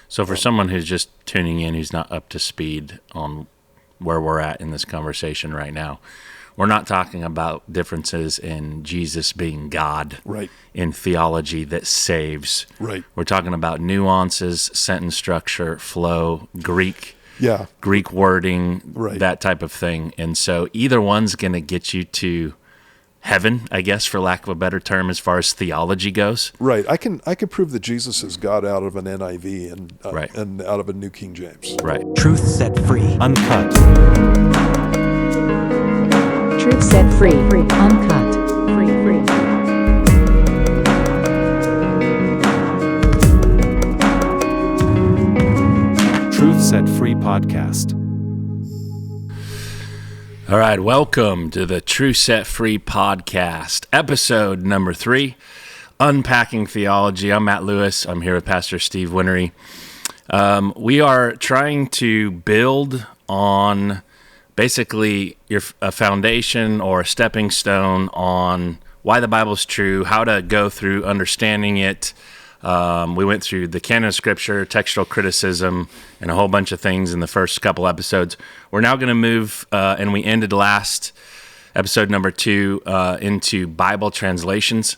So for someone who's just tuning in, who's not up to speed on where we're at in this conversation right now, we're not talking about differences in Jesus being God, Right. in theology that saves. Right. We're talking about nuances, sentence structure, flow, Greek wording, Right. that type of thing. And so either one's going to get you to heaven, I guess, for lack of a better term, as far as theology goes. Right. I can prove that Jesus is God out of an NIV and out of a New King James. Right. Truth set free. Uncut. Truth set free. Uncut. Free. Truth Set Free podcast. All right, welcome to the True Set Free podcast, episode number 3, Unpacking Theology. I'm Matt Lewis. I'm here with Pastor Steve Winery. We are trying to build on basically a foundation or a stepping stone on why the Bible is true, how to go through understanding it. We went through the canon of Scripture, textual criticism, and a whole bunch of things in the first couple episodes. We're now going to move, and we ended last episode number 2, into Bible translations.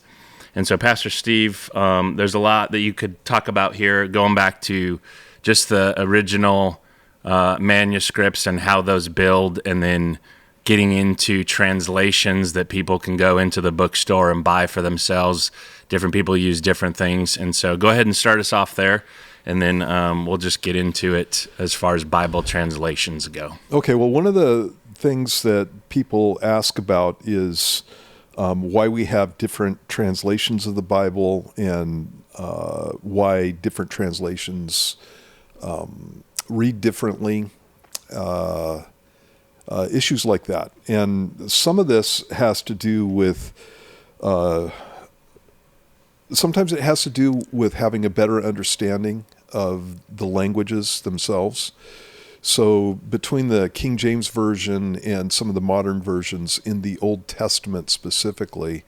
And so, Pastor Steve, there's a lot that you could talk about here, going back to just the original manuscripts and how those build, and then getting into translations that people can go into the bookstore and buy for themselves. Different people use different things. And so go ahead and start us off there, and then we'll just get into it as far as Bible translations go. Okay, well, one of the things that people ask about is why we have different translations of the Bible, and why different translations read differently, issues like that. And some of this has to do with sometimes it has to do with having a better understanding of the languages themselves. So between the King James Version and some of the modern versions in the Old Testament specifically,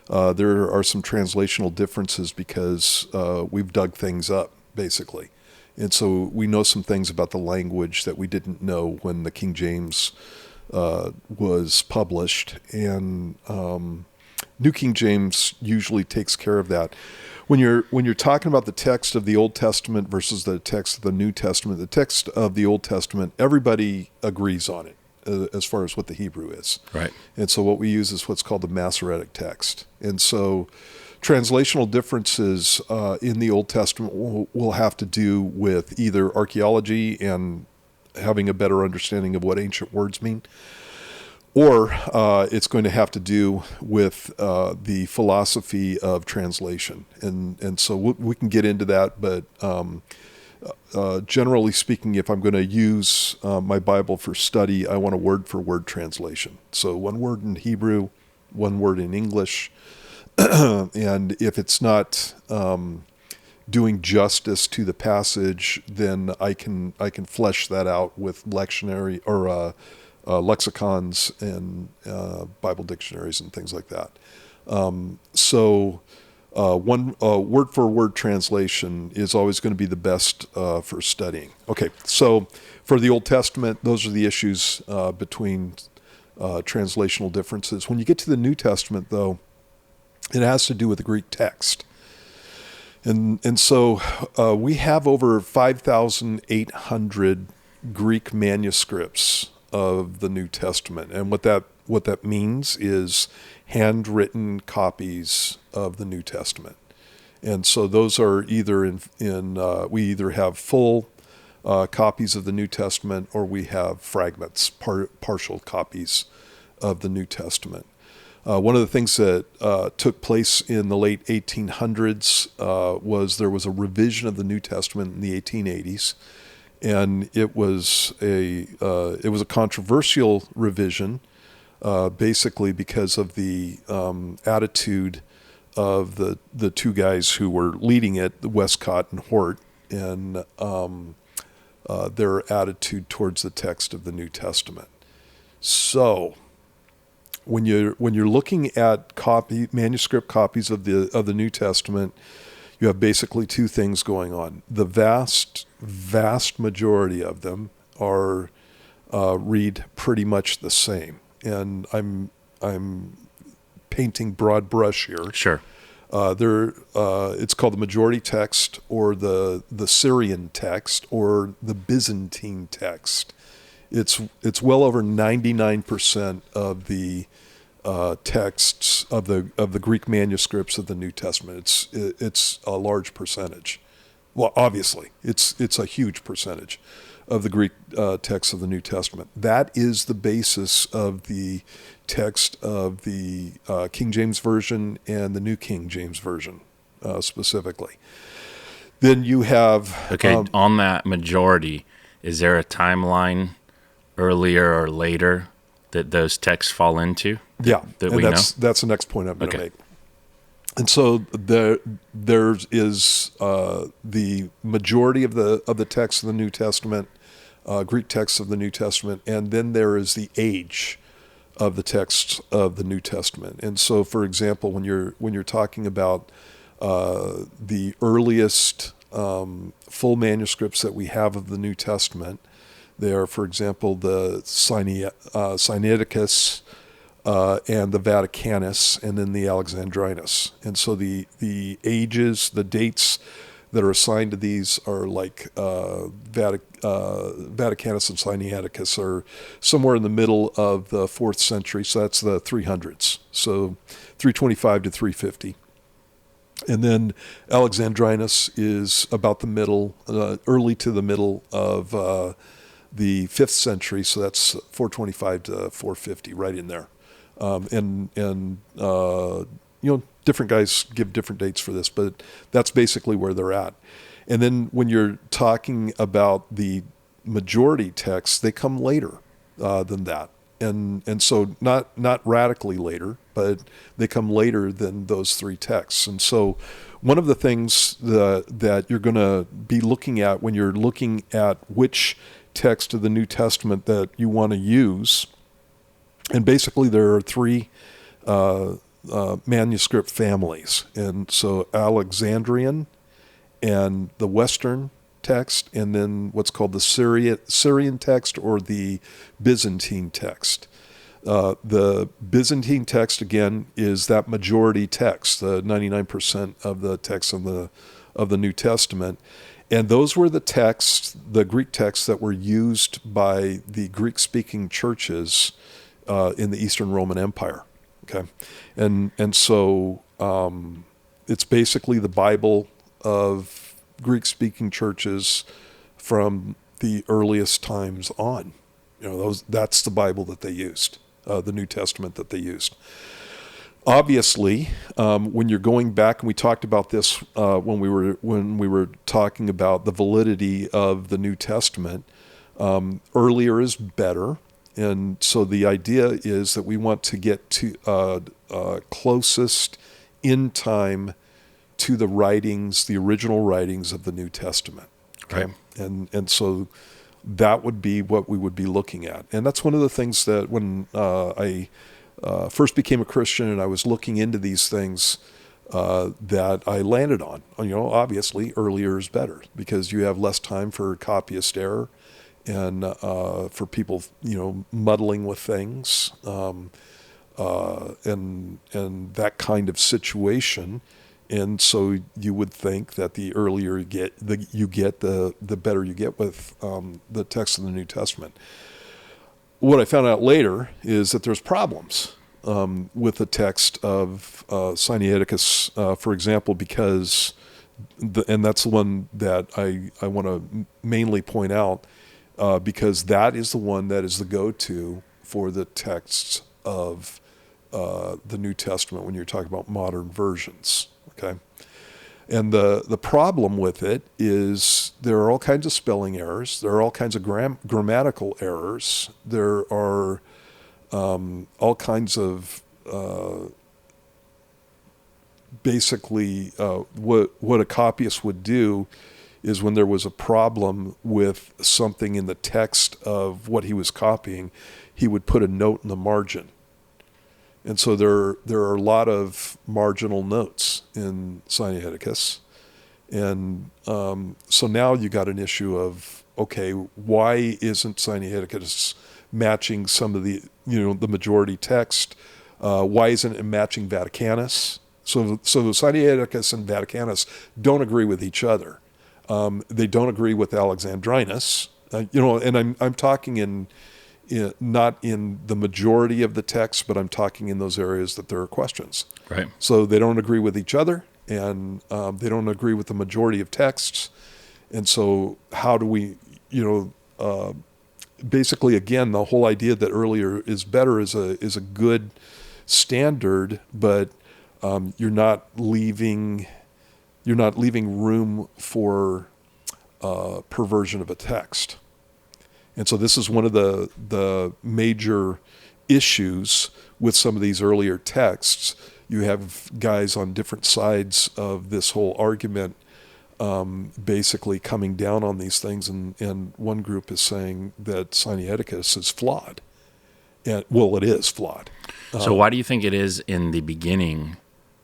there are some translational differences because we've dug things up, basically. And so we know some things about the language that we didn't know when the King James was published. And New King James usually takes care of that. When you're talking about the text of the Old Testament versus the text of the New Testament, the text of the Old Testament, everybody agrees on it as far as what the Hebrew is. Right. And so what we use is what's called the Masoretic text. And so translational differences in the Old Testament will have to do with either archaeology and having a better understanding of what ancient words mean, or it's going to have to do with the philosophy of translation. And so we can get into that, but generally speaking, if I'm going to use my Bible for study, I want a word-for-word translation. So one word in Hebrew, one word in English, and if it's not doing justice to the passage, then I can flesh that out with lectionary or lexicons and Bible dictionaries and things like that. So one word-for-word translation is always going to be the best for studying. Okay, so for the Old Testament, those are the issues between translational differences. When you get to the New Testament, though, it has to do with the Greek text. And so we have over 5,800 Greek manuscripts of the New Testament. And what that means is handwritten copies of the New Testament. And so those are either we either have full copies of the New Testament, or we have fragments, partial copies of the New Testament. One of the things that took place in the late 1800s was there was a revision of the New Testament in the 1880s, and it was a controversial revision, basically because of the attitude of the two guys who were leading it, Westcott and Hort, and their attitude towards the text of the New Testament. So when you're looking at manuscript copies of the New Testament, you have basically two things going on. The vast majority of them are read pretty much the same, and I'm painting broad brush here. Sure. It's called the majority text, or the Syrian text, or the Byzantine text. It's well over 99% of the texts of the Greek manuscripts of the New Testament. It's a large percentage. Well, obviously, it's a huge percentage of the Greek texts of the New Testament. That is the basis of the text of the King James Version and the New King James Version, specifically. Then you have... Okay, on that majority, is there a timeline earlier or later that those texts fall into? Yeah, that and we know? That's the next point I'm going to Okay. make. And so there is the majority of the texts of the New Testament, Greek texts of the New Testament, and then there is the age of the texts of the New Testament. And so, for example, when you're talking about the earliest full manuscripts that we have of the New Testament, they are, for example, the Sinaiticus and the Vaticanus, and then the Alexandrinus. And so the ages, the dates that are assigned to these are like Vaticanus and Sinaiticus are somewhere in the middle of the 4th century, so that's the 300s, so 325 to 350. And then Alexandrinus is about the middle, early to the middle of the 5th century, so that's 425 to 450, right in there. Different guys give different dates for this, but that's basically where they're at. And then when you're talking about the majority texts, they come later than that. And so not radically later, but they come later than those three texts. And so one of the things that you're going to be looking at when you're looking at which text of the New Testament that you want to use, and basically there are three manuscript families. And so Alexandrian and the Western text, and then what's called the Syrian text or the Byzantine text. The Byzantine text, again, is that majority text, the 99% of the text of the New Testament. And those were the texts, the Greek texts that were used by the Greek-speaking churches in the Eastern Roman Empire. Okay, and so it's basically the Bible of Greek-speaking churches from the earliest times on. That's the Bible that they used, the New Testament that they used. Obviously, when you're going back, and we talked about this when we were talking about the validity of the New Testament, earlier is better. And so the idea is that we want to get to closest in time to the writings, the original writings of the New Testament. Okay? Right. And so that would be what we would be looking at. And that's one of the things that when I first became a Christian and I was looking into these things that I landed on. Obviously earlier is better because you have less time for copyist error and for people, muddling with things, and that kind of situation. And so you would think that the earlier you get, the better you get with the text of the New Testament. What I found out later is that there's problems with the text of Sinaiticus, for example, because, and that's the one that I want to mainly point out, because that is the one that is the go-to for the texts of the New Testament when you're talking about modern versions. Okay, and the problem with it is there are all kinds of spelling errors. There are all kinds of grammatical errors. There are all kinds of basically what a copyist would do is when there was a problem with something in the text of what he was copying, he would put a note in the margin. And so there are a lot of marginal notes in Sinaiticus, And so now you got an issue of, okay, why isn't Sinaiticus matching some of the, the majority text? Why isn't it matching Vaticanus? So Sinaiticus and Vaticanus don't agree with each other. They don't agree with Alexandrinus, and I'm talking in not in the majority of the text, but I'm talking in those areas that there are questions. Right. So they don't agree with each other, and they don't agree with the majority of texts. And so how do we, basically, again, the whole idea that earlier is better is a good standard, but you're not leaving room for perversion of a text. And so this is one of the major issues with some of these earlier texts. You have guys on different sides of this whole argument basically coming down on these things, and one group is saying that Sinaiticus is flawed. And, well, it is flawed. So why do you think it is in the beginning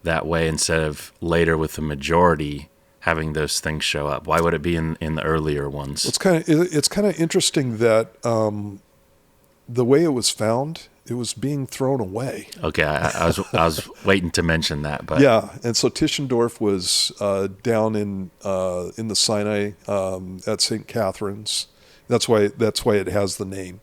that way instead of later with the majority having those things show up? Why would it be in the earlier ones? It's kind of interesting that the way it was found, it was being thrown away. Okay, I was waiting to mention that, but yeah, and so Tischendorf was down in the Sinai at St. Catherine's. That's why it has the name.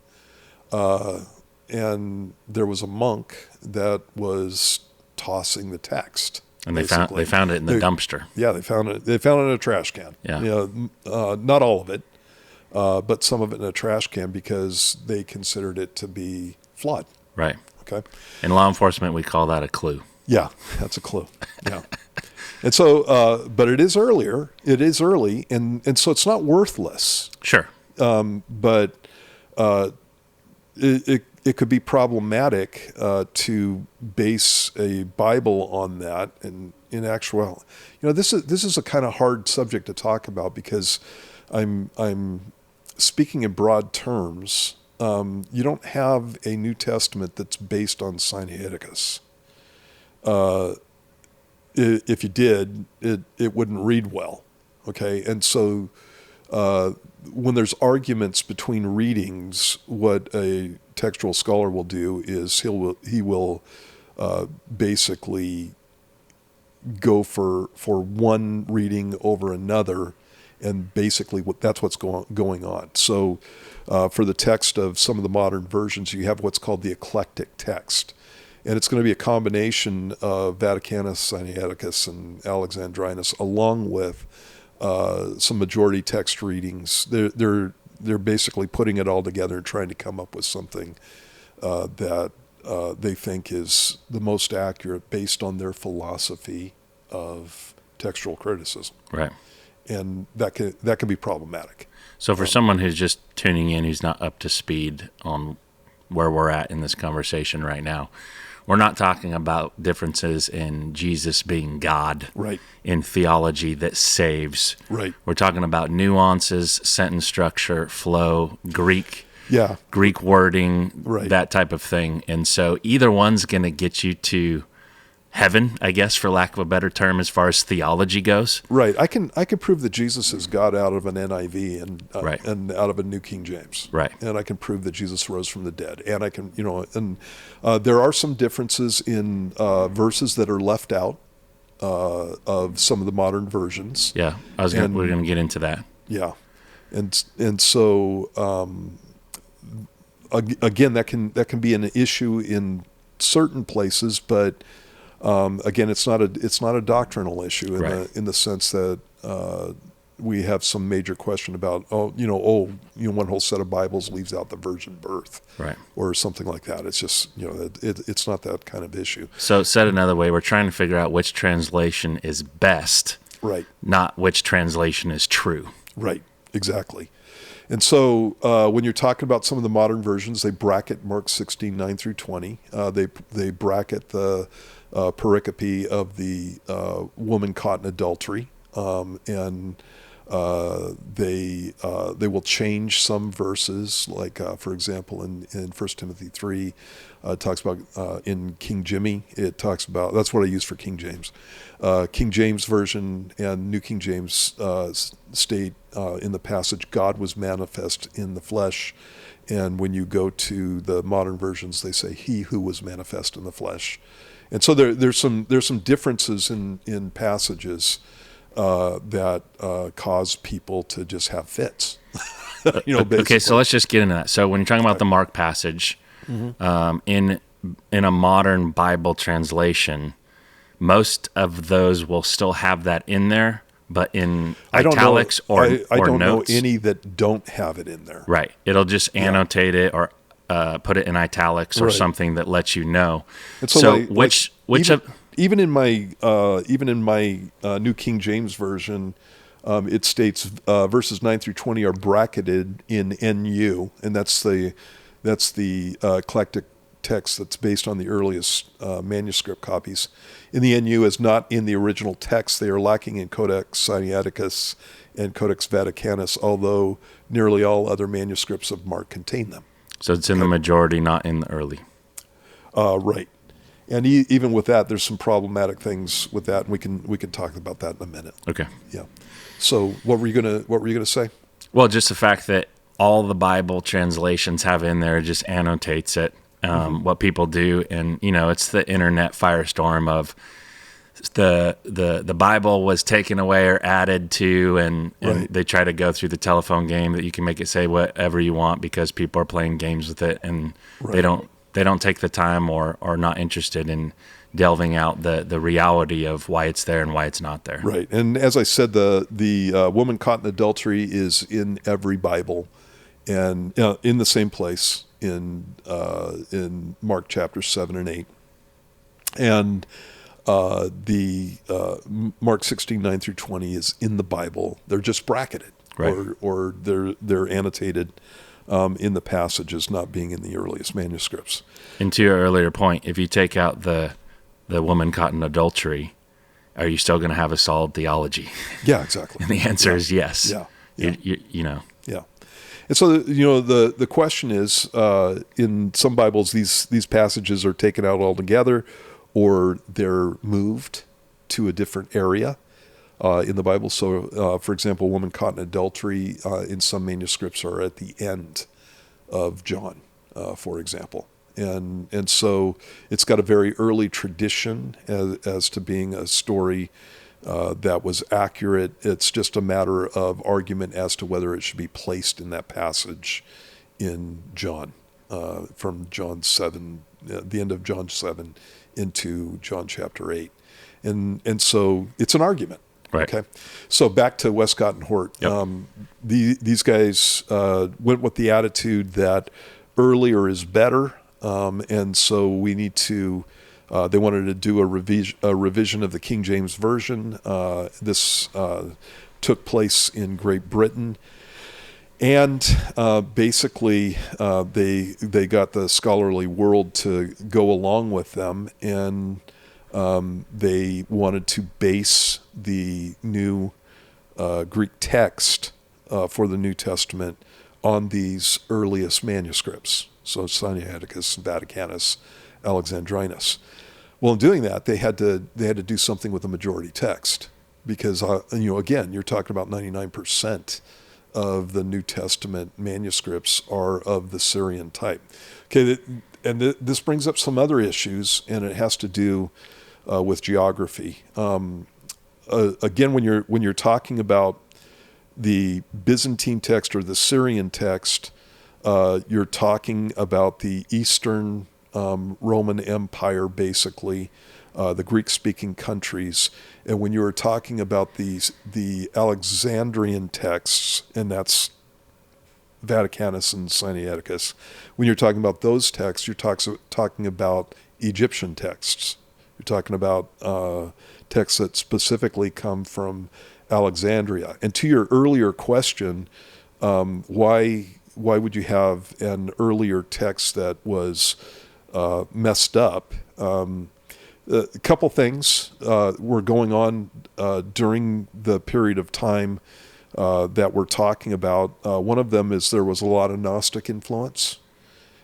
And there was a monk that was tossing the text. And they found it in the dumpster. Yeah, they found it. They found it in a trash can. Yeah. Not all of it, but some of it in a trash can because they considered it to be flawed. Right. Okay. In law enforcement, we call that a clue. Yeah, that's a clue. Yeah. And so, but it is earlier. It is early, and so it's not worthless. Sure. But it could be problematic to base a Bible on that. And in actuality, this is a kind of hard subject to talk about because I'm speaking in broad terms. You don't have a New Testament that's based on Sinaiticus. If you did, it wouldn't read well. Okay, and so when there's arguments between readings, what a textual scholar will do is he will basically go for one reading over another, and basically that's what's going on. So for the text of some of the modern versions, you have what's called the eclectic text. And it's going to be a combination of Vaticanus, Sinaiticus, and Alexandrinus, along with some majority text readings. They're basically putting it all together and trying to come up with something that they think is the most accurate based on their philosophy of textual criticism. Right. And that can be problematic. So for someone who's just tuning in, who's not up to speed on where we're at in this conversation right now, we're not talking about differences in Jesus being God, right, in theology that saves. Right. We're talking about nuances, sentence structure, flow, Greek wording, right, that type of thing. And so either one's going to get you to heaven, I guess, for lack of a better term, as far as theology goes. Right. I can prove that Jesus is God out of an NIV and right, and out of a New King James. Right. And I can prove that Jesus rose from the dead. And I can, and there are some differences in verses that are left out of some of the modern versions. Yeah. We're going to get into that. Yeah. And so again, that can be an issue in certain places, but again, it's not a doctrinal issue in the sense that we have some major question about one whole set of Bibles leaves out the virgin birth, right, or something like that. It's just it's not that kind of issue. So said another way, we're trying to figure out which translation is best, right, not which translation is true. Right, exactly. And so when you're talking about some of the modern versions, they bracket Mark 16:9 through 20. They bracket the pericope of the woman caught in adultery, and They will change some verses, like for example in 1 Timothy 3, it talks about in King Jimmy. It talks about, that's what I use for King James. King James version and New King James state in the passage, God was manifest in the flesh. And when you go to the modern versions, they say he who was manifest in the flesh. And so there's some differences in passages that cause people to just have fits. Basically. Okay, so let's just get into that. So when you're talking about the Mark passage, in a modern Bible translation, most of those will still have that in there, but in italics or notes. I don't know any that don't have it in there. Right. It'll just annotate it or put it in italics or something that lets you know. And so which even in my New King James version, it states verses 9 through 20 are bracketed in NU, and that's the eclectic text that's based on the earliest manuscript copies. In the NU is not in the original text. They are lacking in Codex Sinaiticus and Codex Vaticanus, although nearly all other manuscripts of Mark contain them. So it's in the majority, not in the early. Right. And even with that, there's some problematic things with that, and we can talk about that in a minute. Okay. Yeah. So what were you gonna say? Well, just the fact that all the Bible translations have in there just annotates it. What people do, and it's the internet firestorm of the Bible was taken away or added to, and they try to go through the telephone game that you can make it say whatever you want because people are playing games with it, and they don't take the time or are not interested in delving out the reality of why it's there and why it's not there. Right. And as I said, the woman caught in adultery is in every Bible, and in the same place in Mark chapter 7 and 8, and the Mark 16 9 through 20 is in the Bible. They're just bracketed, or they're annotated in the passages, not being in the earliest manuscripts. And to your earlier point, if you take out the woman caught in adultery, are you still going to have a solid theology? Yeah, exactly. And the answer is yes. Yeah. Yeah. And so, the question is, in some Bibles, these passages are taken out altogether, or they're moved to a different area in the Bible. So, for example, woman caught in adultery in some manuscripts are at the end of John, for example. And so it's got a very early tradition as to being a story that was accurate. It's just a matter of argument as to whether it should be placed in that passage in John, from John 7, the end of John 7 into John chapter 8. And so it's an argument. Right. Okay. So back to Westcott and Hort. Yep. These guys went with the attitude that earlier is better. And so we need to, they wanted to do a revision of the King James Version. This took place in Great Britain. And basically, they got the scholarly world to go along with them, and they wanted to base the new Greek text for the New Testament on these earliest manuscripts. So Sinaiticus, Vaticanus, Alexandrinus. Well, in doing that, they had to do something with the majority text, because again, you're talking about 99% of the New Testament manuscripts are of the Syrian type. Okay, and this brings up some other issues, and it has to do with geography. Again, when you're talking about the Byzantine text or the Syrian text, you're talking about the Eastern Roman Empire, basically, the Greek-speaking countries. And when you were talking about the Alexandrian texts, and that's Vaticanus and Sinaiticus, when you're talking about those texts, you're talking about Egyptian texts. You're talking about texts that specifically come from Alexandria. And to your earlier question, why would you have an earlier text that was messed up? A couple things were going on during the period of time that we're talking about. One of them is there was a lot of Gnostic influence,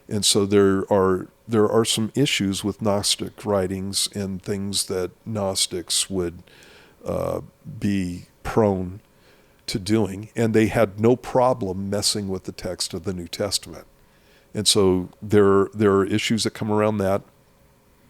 and so there are some issues with Gnostic writings and things that Gnostics would be prone to doing, and they had no problem messing with the text of the New Testament. And so there are issues that come around that.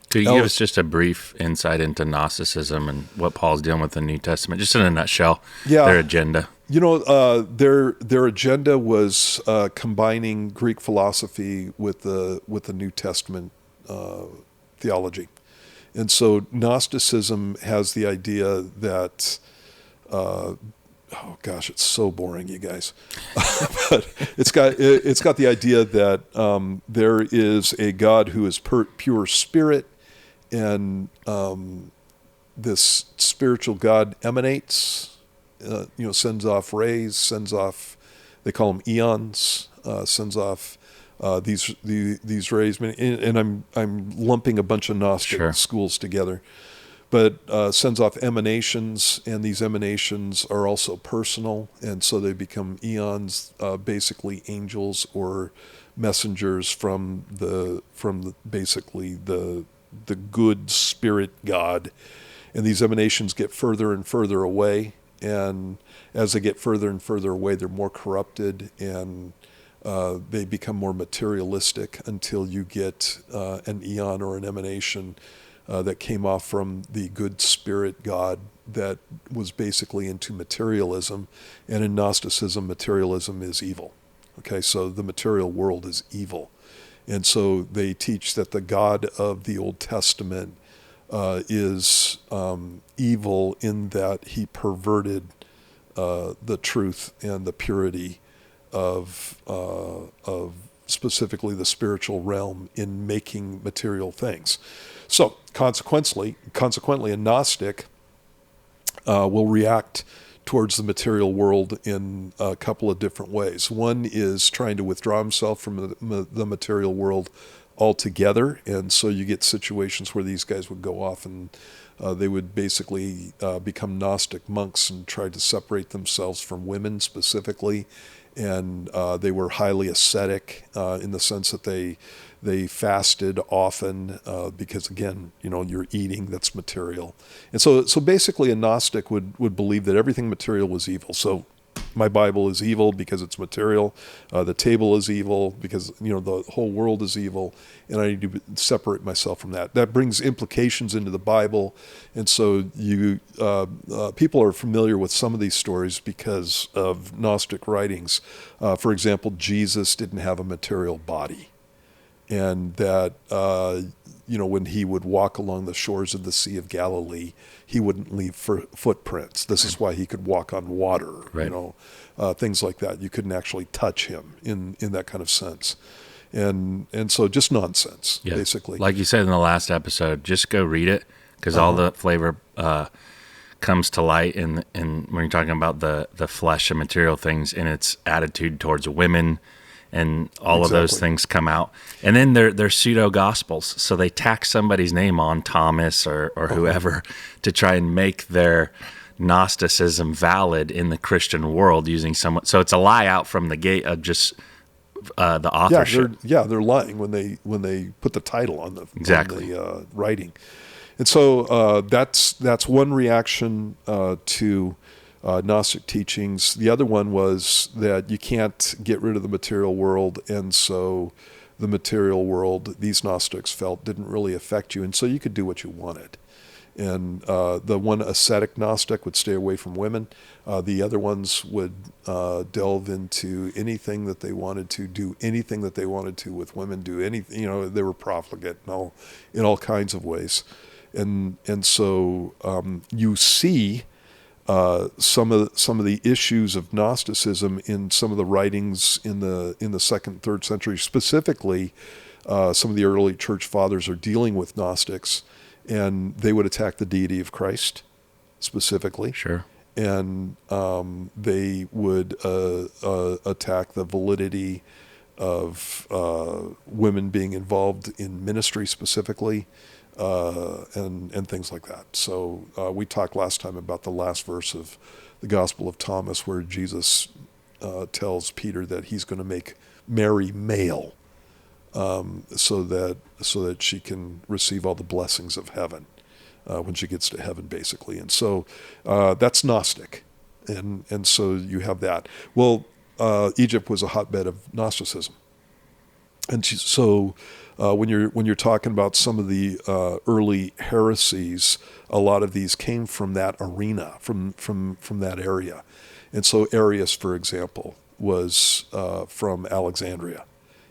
Could you give us just a brief insight into Gnosticism and what Paul's dealing with in the New Testament, just in a nutshell, their agenda? Their agenda was combining Greek philosophy with the New Testament theology. And so Gnosticism has the idea that, oh gosh, it's so boring, you guys. But it's got the idea that there is a God who is pure spirit, and this spiritual God emanates, sends off rays, they call them eons, sends off these rays, and I'm lumping a bunch of Gnostic schools together, but sends off emanations, and these emanations are also personal, and so they become eons, basically angels or messengers from basically the good spirit God, and these emanations get further and further away, and as they get further and further away, they're more corrupted, and they become more materialistic until you get an eon or an emanation that came off from the good spirit God that was basically into materialism. And in Gnosticism, materialism is evil. Okay, so the material world is evil. And so they teach that the God of the Old Testament is evil in that he perverted the truth and the purity of specifically the spiritual realm in making material things. So consequently, a Gnostic will react towards the material world in a couple of different ways. One is trying to withdraw himself from the material world altogether, and so you get situations where these guys would go off and they would basically become Gnostic monks and try to separate themselves from women specifically, and they were highly ascetic in the sense that they fasted often because, again, you're eating, that's material. And so basically a Gnostic would believe that everything material was evil. So my Bible is evil because it's material. The table is evil because, the whole world is evil, and I need to separate myself from that. That brings implications into the Bible, and so people are familiar with some of these stories because of Gnostic writings. For example, Jesus didn't have a material body, and that when he would walk along the shores of the Sea of Galilee, he wouldn't leave footprints. This is why he could walk on water, right. Things like that. You couldn't actually touch him in that kind of sense. And so just nonsense, basically. Like you said in the last episode, just go read it, because all the flavor comes to light in when you're talking about the flesh and material things and its attitude towards women, and all of those things come out. And then they're pseudo-gospels. So they tack somebody's name on, Thomas or whoever, to try and make their Gnosticism valid in the Christian world using someone. So it's a lie out from the gate of just the authorship. They're lying when they put the title on the writing. And so that's one reaction to Gnostic teachings. The other one was that you can't get rid of the material world, and so the material world, these Gnostics felt, didn't really affect you, and so you could do what you wanted. And the one ascetic Gnostic would stay away from women. The other ones would delve into anything that they wanted to, do anything that they wanted to with women, do anything. They were profligate in all kinds of ways. And so you see some of the issues of Gnosticism in some of the writings in the second, third century. Specifically, some of the early church fathers are dealing with Gnostics, and they would attack the deity of Christ specifically. Sure. And they would attack the validity of women being involved in ministry specifically. And things like that. So we talked last time about the last verse of the Gospel of Thomas, where Jesus tells Peter that he's going to make Mary male, so that she can receive all the blessings of heaven when she gets to heaven, basically. And so that's Gnostic, and so you have that. Well, Egypt was a hotbed of Gnosticism, and so when you're talking about some of the early heresies, a lot of these came from that arena, from that area. And so Arius, for example, was from Alexandria.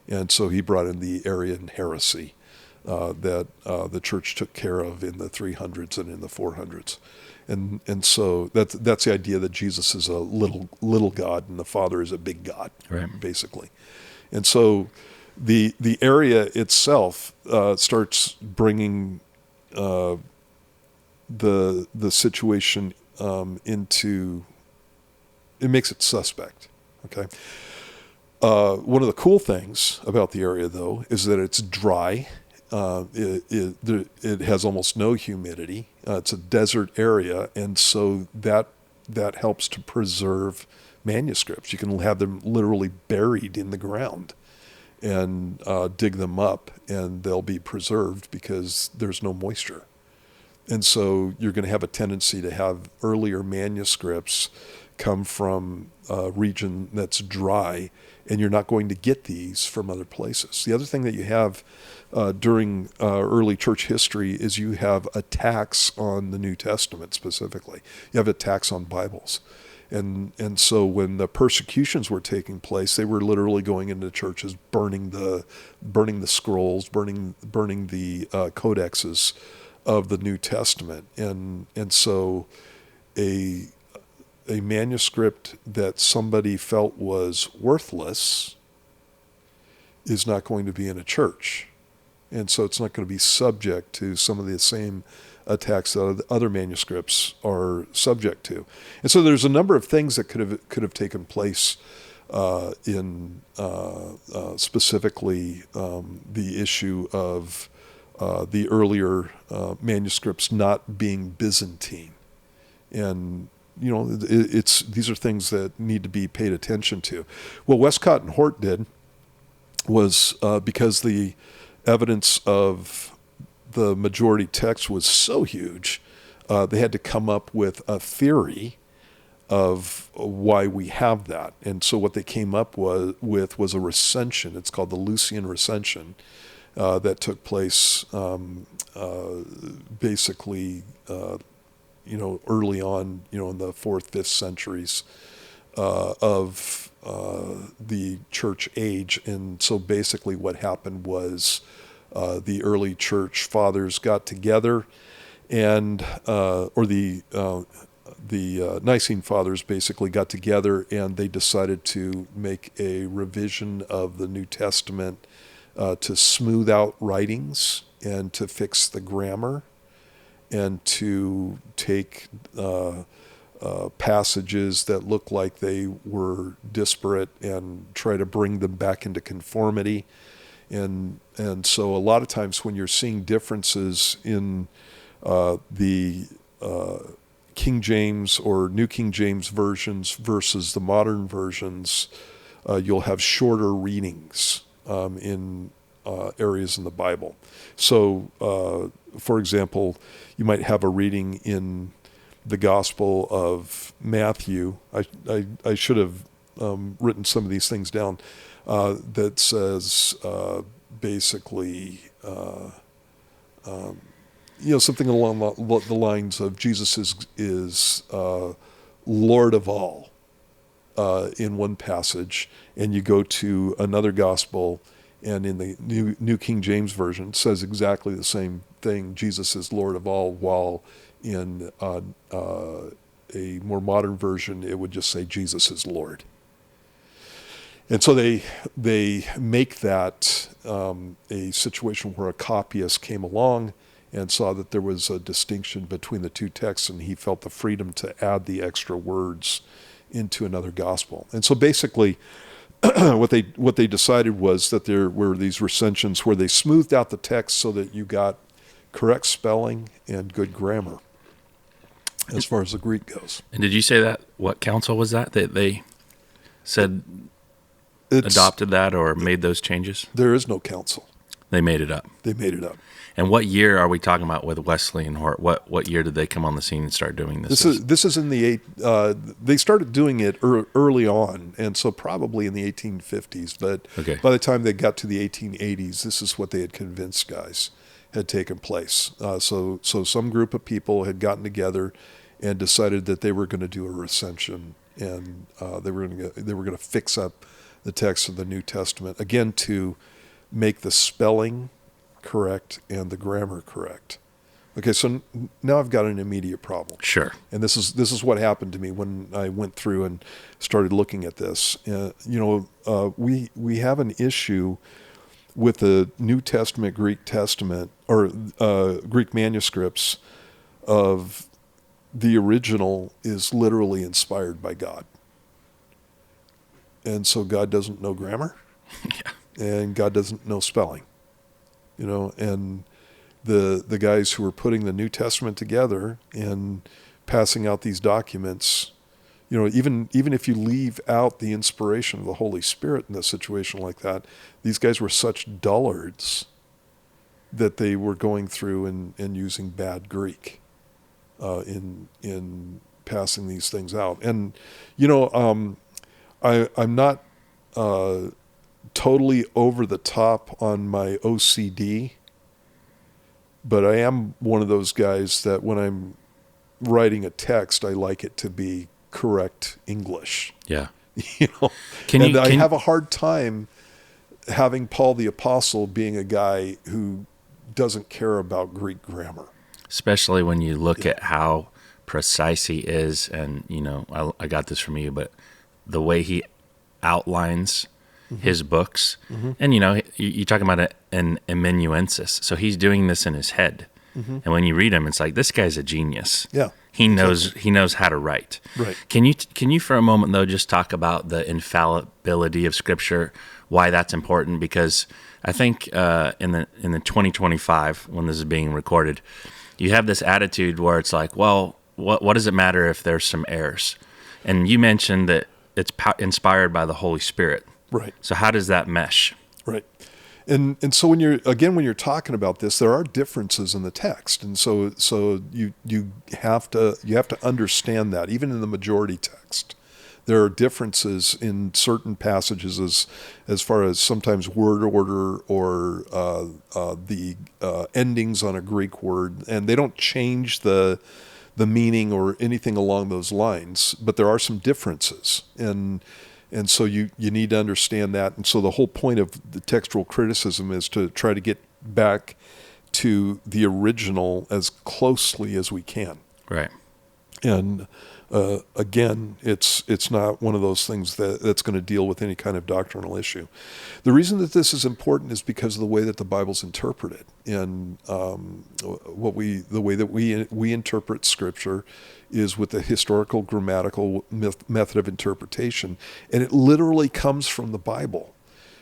And so he brought in the Arian heresy that the church took care of in the 300s and in the 400s. And so that's the idea that Jesus is a little God and the Father is a big God, right, basically. And so the area itself starts bringing the situation into, it makes it suspect. Okay. One of the cool things about the area, though, is that it's dry. It has almost no humidity. It's a desert area, and so that helps to preserve manuscripts. You can have them literally buried in the ground and dig them up, and they'll be preserved because there's no moisture. And so you're going to have a tendency to have earlier manuscripts come from a region that's dry, and you're not going to get these from other places. The other thing that you have during early church history is you have attacks on the New Testament specifically. You have attacks on Bibles. And so when the persecutions were taking place, they were literally going into churches, burning the scrolls, burning the codexes of the New Testament. And so a manuscript that somebody felt was worthless is not going to be in a church. And so it's not going to be subject to some of the same attacks that other manuscripts are subject to. And so there's a number of things that could have taken place in specifically the issue of the earlier manuscripts not being Byzantine. And these are things that need to be paid attention to. What Westcott and Hort did was because the evidence of the majority text was so huge, they had to come up with a theory of why we have that. And so what they came up with was a recension. It's called the Lucian recension that took place basically early on, in the 4th, 5th centuries of the church age. And so basically what happened was the early church fathers got together, and the Nicene fathers basically got together, and they decided to make a revision of the New Testament to smooth out writings and to fix the grammar, and to take passages that look like they were disparate and try to bring them back into conformity. And so a lot of times when you're seeing differences in the King James or New King James versions versus the modern versions, you'll have shorter readings in areas in the Bible. So, for example, you might have a reading in the Gospel of Matthew. I should have written some of these things down. That says basically, something along the lines of Jesus is Lord of all in one passage, and you go to another gospel, and in the New King James Version it says exactly the same thing. Jesus is Lord of all, while in a more modern version it would just say Jesus is Lord. And so they make that a situation where a copyist came along and saw that there was a distinction between the two texts, and he felt the freedom to add the extra words into another gospel. And so basically what they decided was that there were these recensions where they smoothed out the text so that you got correct spelling and good grammar. as far as the Greek goes. And did you say that? What council was that they said adopted that or made those changes? There is no council. They made it up. They made it up. And what year are we talking about with Wesley and Hort? What year did they come on the scene and start doing this? This is in the they started doing it early on, and so probably in the 1850s. But by the time they got to the 1880s, this is what they had convinced guys had taken place. So some group of people had gotten together and decided that they were going to do a recension, and they were going to fix up the text of the New Testament again to make the spelling correct and the grammar correct. Okay, so now I've got an immediate problem. Sure. And this is what happened to me when I went through and started looking at this. We have an issue with the New Testament, Greek Testament, or Greek manuscripts of the original is literally inspired by God. And so God doesn't know grammar. Yeah. And God doesn't know spelling. And the guys who are putting the New Testament together and passing out these documents, even if you leave out the inspiration of the Holy Spirit in a situation like that, these guys were such dullards that they were going through and using bad Greek in passing these things out. And I'm not totally over the top on my OCD, but I am one of those guys that when I'm writing a text, I like it to be correct English. Yeah. I have a hard time having Paul the Apostle being a guy who doesn't care about Greek grammar. Especially when you look at how precise he is, and, I got this from you, but the way he outlines his books, and you're talking about an amanuensis, so he's doing this in his head, and when you read him, it's like, this guy's a genius. Yeah, he knows how to write. Right. Can you for a moment though just talk about the infallibility of Scripture, why that's important? Because I think in the 2025, when this is being recorded, you have this attitude where it's like, well, what does it matter if there's some errors? And you mentioned that it's inspired by the Holy Spirit. Right. So how does that mesh? Right. And so when you're talking about this, there are differences in the text. And so you have to understand that even in the majority text, there are differences in certain passages as far as sometimes word order or the endings on a Greek word, and they don't change the meaning or anything along those lines, but there are some differences. And so you need to understand that. And so the whole point of the textual criticism is to try to get back to the original as closely as we can. Right. And again, it's not one of those things that's going to deal with any kind of doctrinal issue. The reason that this is important is because of the way that the Bible's interpreted. And the way that we interpret Scripture is with the historical grammatical method of interpretation, and it literally comes from the Bible.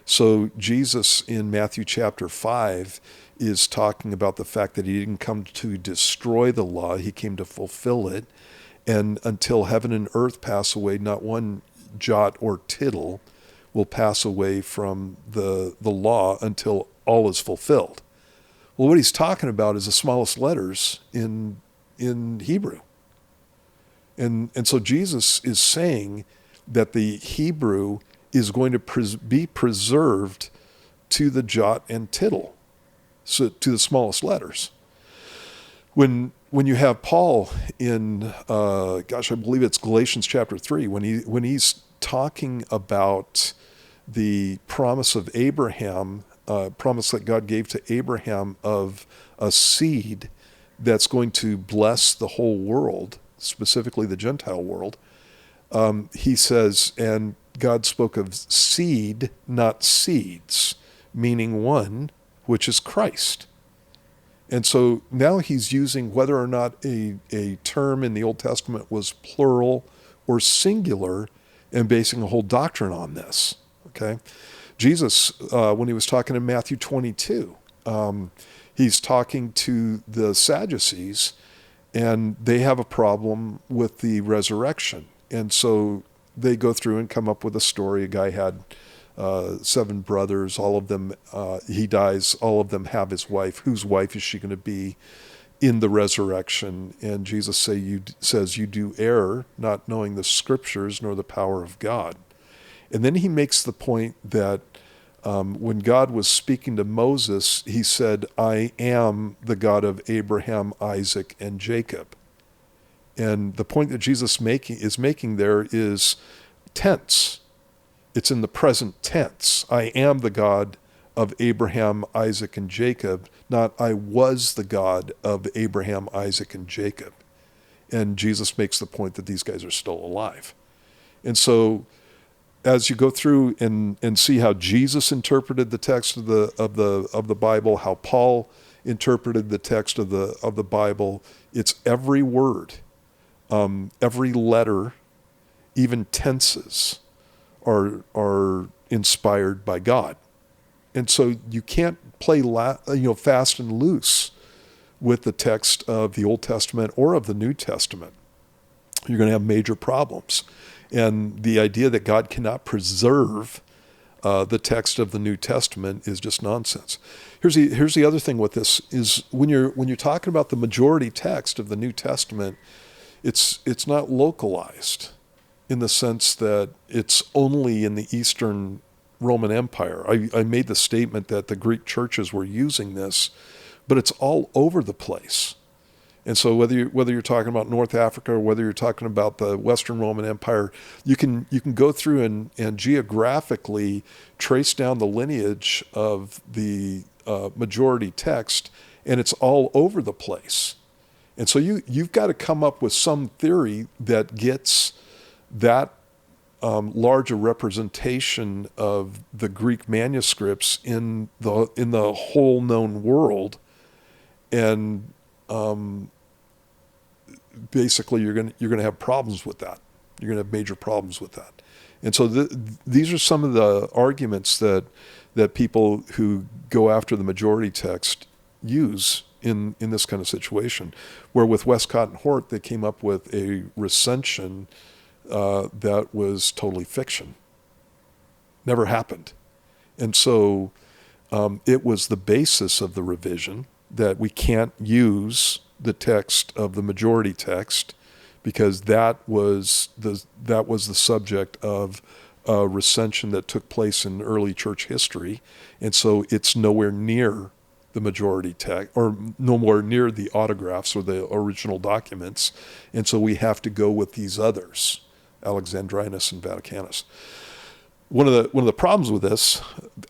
So Jesus in Matthew chapter 5 is talking about the fact that he didn't come to destroy the law, he came to fulfill it. And until heaven and earth pass away, not one jot or tittle will pass away from the law until all is fulfilled. Well, what he's talking about is the smallest letters in Hebrew. And so Jesus is saying that the Hebrew is going to be preserved to the jot and tittle, so to the smallest letters. When you have Paul in, I believe it's Galatians chapter 3, when he's talking about the promise of Abraham, promise that God gave to Abraham of a seed that's going to bless the whole world, specifically the Gentile world, he says, and God spoke of seed, not seeds, meaning one, which is Christ. And so now he's using whether or not a term in the Old Testament was plural or singular and basing a whole doctrine on this, okay? Jesus, when he was talking in Matthew 22, he's talking to the Sadducees, and they have a problem with the resurrection. And so they go through and come up with a story. A guy had 7 brothers, all of them, he dies, all of them have his wife. Whose wife is she going to be in the resurrection? And Jesus says, you do err, not knowing the scriptures nor the power of God. And then he makes the point that when God was speaking to Moses, he said, I am the God of Abraham, Isaac, and Jacob. And the point that Jesus is making there is tense. It's in the present tense. I am the God of Abraham, Isaac, and Jacob, not I was the God of Abraham, Isaac, and Jacob. And Jesus makes the point that these guys are still alive. And so as you go through and see how Jesus interpreted the text of the Bible, how Paul interpreted the text of the Bible, it's every word, every letter, even tenses are inspired by God. And so you can't play fast and loose with the text of the Old Testament or of the New Testament. You're going to have major problems. And the idea that God cannot preserve the text of the New Testament is just nonsense. Here's the other thing with this is when you're talking about the majority text of the New Testament, it's not localized in the sense that it's only in the Eastern Roman Empire. I made the statement that the Greek churches were using this, but it's all over the place. And so whether you're talking about North Africa or whether you're talking about the Western Roman Empire, you can go through and geographically trace down the lineage of the majority text, and it's all over the place. And so you've got to come up with some theory that gets that large a representation of the Greek manuscripts in the whole known world, and basically you're going to have problems with that. You're going to have major problems with that. And so these are some of the arguments that people who go after the majority text use in this kind of situation, where with Westcott and Hort they came up with a recension that was totally fiction. Never happened. And so it was the basis of the revision that we can't use the text of the majority text because that was the subject of a recension that took place in early church history. And so it's nowhere near the majority text, or nowhere near the autographs or the original documents. And so we have to go with these others, Alexandrinus and Vaticanus. One of the problems with this,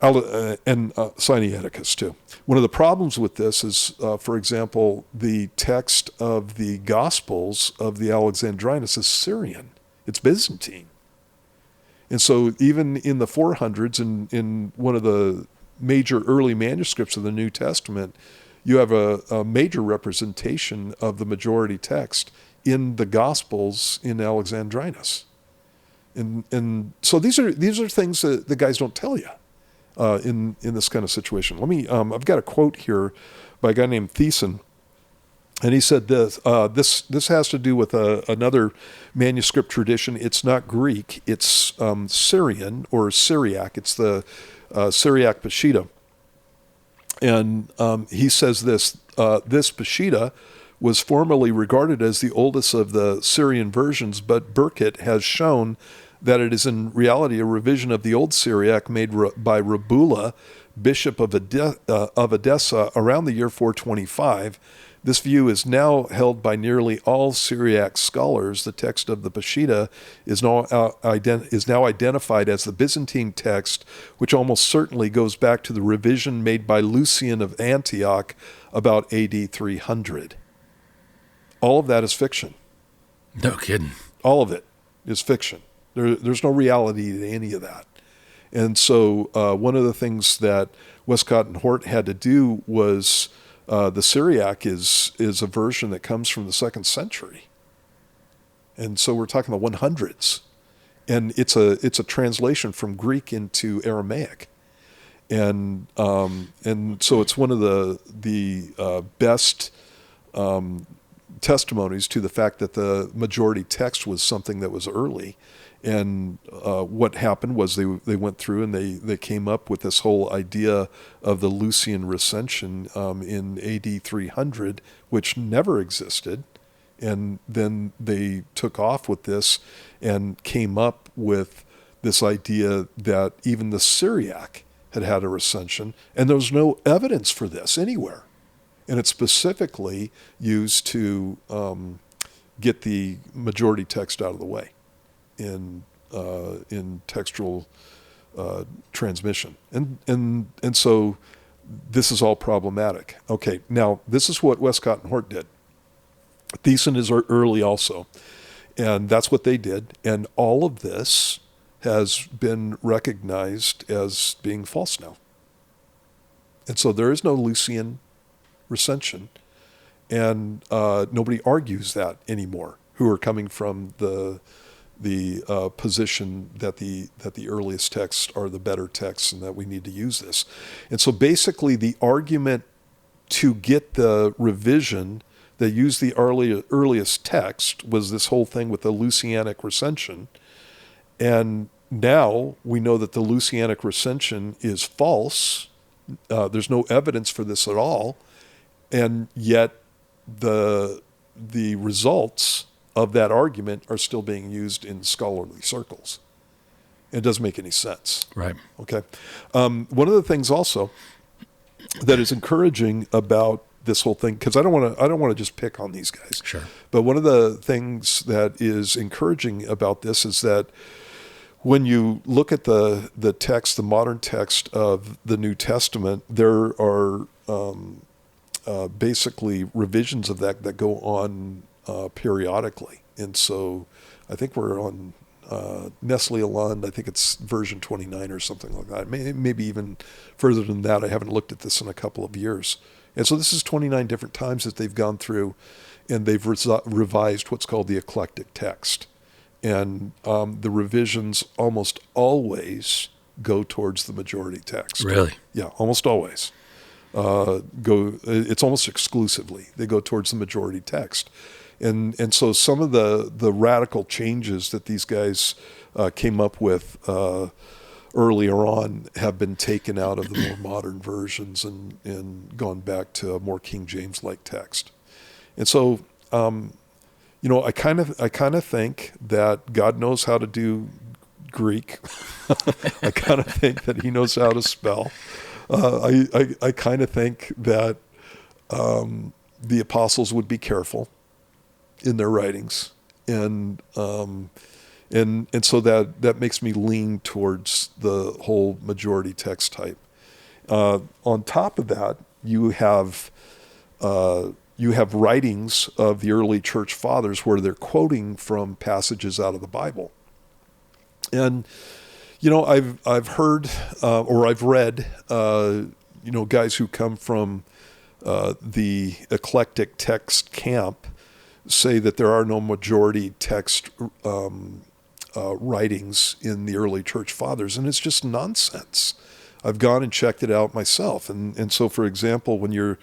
and Sinaiticus too. One of the problems with this is, for example, the text of the Gospels of the Alexandrinus is Syrian. It's Byzantine. And so even in the 400s, in one of the major early manuscripts of the New Testament, you have a major representation of the majority text in the Gospels in Alexandrinus. And so these are things that the guys don't tell you in this kind of situation. Let me I've got a quote here by a guy named Thiessen, and he said this this has to do with another manuscript tradition. It's not Greek, it's Syrian or Syriac. It's the Syriac Peshitta. And he says this Peshitta was formerly regarded as the oldest of the Syrian versions, but Burkitt has shown that it is in reality a revision of the old Syriac made by Rabula, bishop of Edessa, around the year 425. This view is now held by nearly all Syriac scholars. The text of the Peshitta is now identified as the Byzantine text, which almost certainly goes back to the revision made by Lucian of Antioch about AD 300. All of that is fiction. No kidding. All of it is fiction. There's no reality to any of that. And so one of the things that Westcott and Hort had to do was the Syriac is a version that comes from the 2nd century. And so we're talking the 100s. And it's a translation from Greek into Aramaic. And so it's one of the best testimonies to the fact that the majority text was something that was early. And what happened was they went through and they came up with this whole idea of the Lucian recension in AD 300, which never existed. And then they took off with this and came up with this idea that even the Syriac had a recension, and there was no evidence for this anywhere. And it's specifically used to get the majority text out of the way in textual transmission, and so this is all problematic. Okay, now this is what Westcott and Hort did. Thiessen is early also, and that's what they did. And all of this has been recognized as being false now. And so there is no Lucian recension, and nobody argues that anymore, who are coming from the position that the earliest texts are the better texts and that we need to use this. And so basically the argument to get the revision that used the earliest text was this whole thing with the Lucianic recension. And now we know that the Lucianic recension is false. There's no evidence for this at all. And yet the results of that argument are still being used in scholarly circles. It doesn't make any sense. Right. Okay. One of the things also that is encouraging about this whole thing, because I don't want to just pick on these guys. Sure. But one of the things that is encouraging about this is that when you look at the text, the modern text of the New Testament, there are basically revisions of that go on periodically. And so I think we're on Nestle Aland. I think it's version 29 or something like that. Maybe even further than that. I haven't looked at this in a couple of years. And so this is 29 different times that they've gone through and they've revised what's called the eclectic text. And the revisions almost always go towards the majority text. Really? Yeah, almost always. It's almost exclusively. They go towards the majority text. And so some of the radical changes that these guys came up with earlier on have been taken out of the more modern versions and gone back to a more King James-like text. And so, I kind of think that God knows how to do Greek. I kind of think that He knows how to spell. I kind of think that the apostles would be careful in their writings, and so that makes me lean towards the whole majority text type. On top of that, you have writings of the early church fathers where they're quoting from passages out of the Bible, and I've heard or I've read guys who come from the eclectic text camp say that there are no majority text writings in the early church fathers, and it's just nonsense. I've gone and checked it out myself, and so, for example, when you're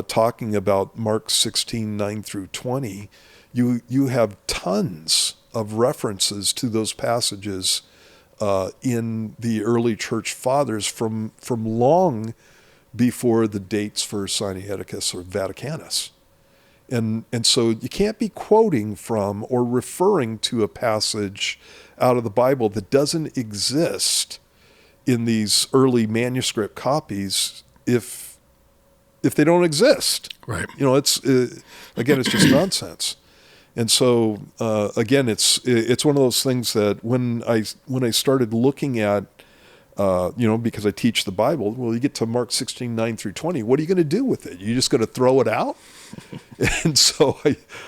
talking about Mark 16:9 through 20, you have tons of references to those passages in the early church fathers from long before the dates for Sinaiticus or Vaticanus. And so you can't be quoting from or referring to a passage out of the Bible that doesn't exist in these early manuscript copies if they don't exist. Right. It's it's just nonsense. And so again, it's one of those things that when I started looking at because I teach the Bible, well, you get to Mark 16:9 through 20. What are you going to do with it? You just going to throw it out? And so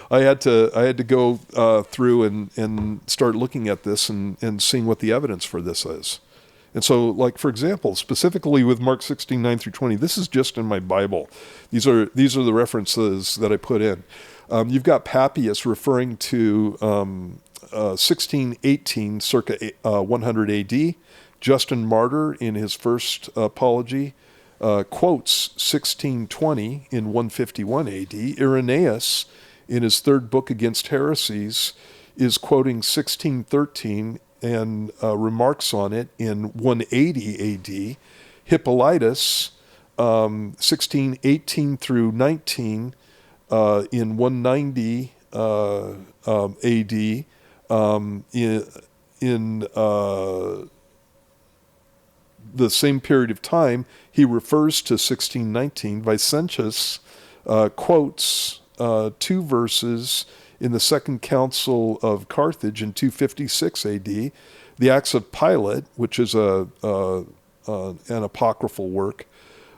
I had to go through and start looking at this and seeing what the evidence for this is. And so, like, for example, specifically with Mark 16:9 through 20, this is just in my Bible. These are the references that I put in. You've got Papias referring to 1618, circa 100 AD. Justin Martyr, in his first apology, quotes 1620 in 151 AD. Irenaeus in his third book against heresies, is quoting 1613 and remarks on it in 180 AD. Hippolytus, 1618 through 19, in 190 AD, in the same period of time, he refers to 1619. Vicentius quotes two verses in the Second Council of Carthage in 256 AD. The Acts of Pilate, which is an apocryphal work,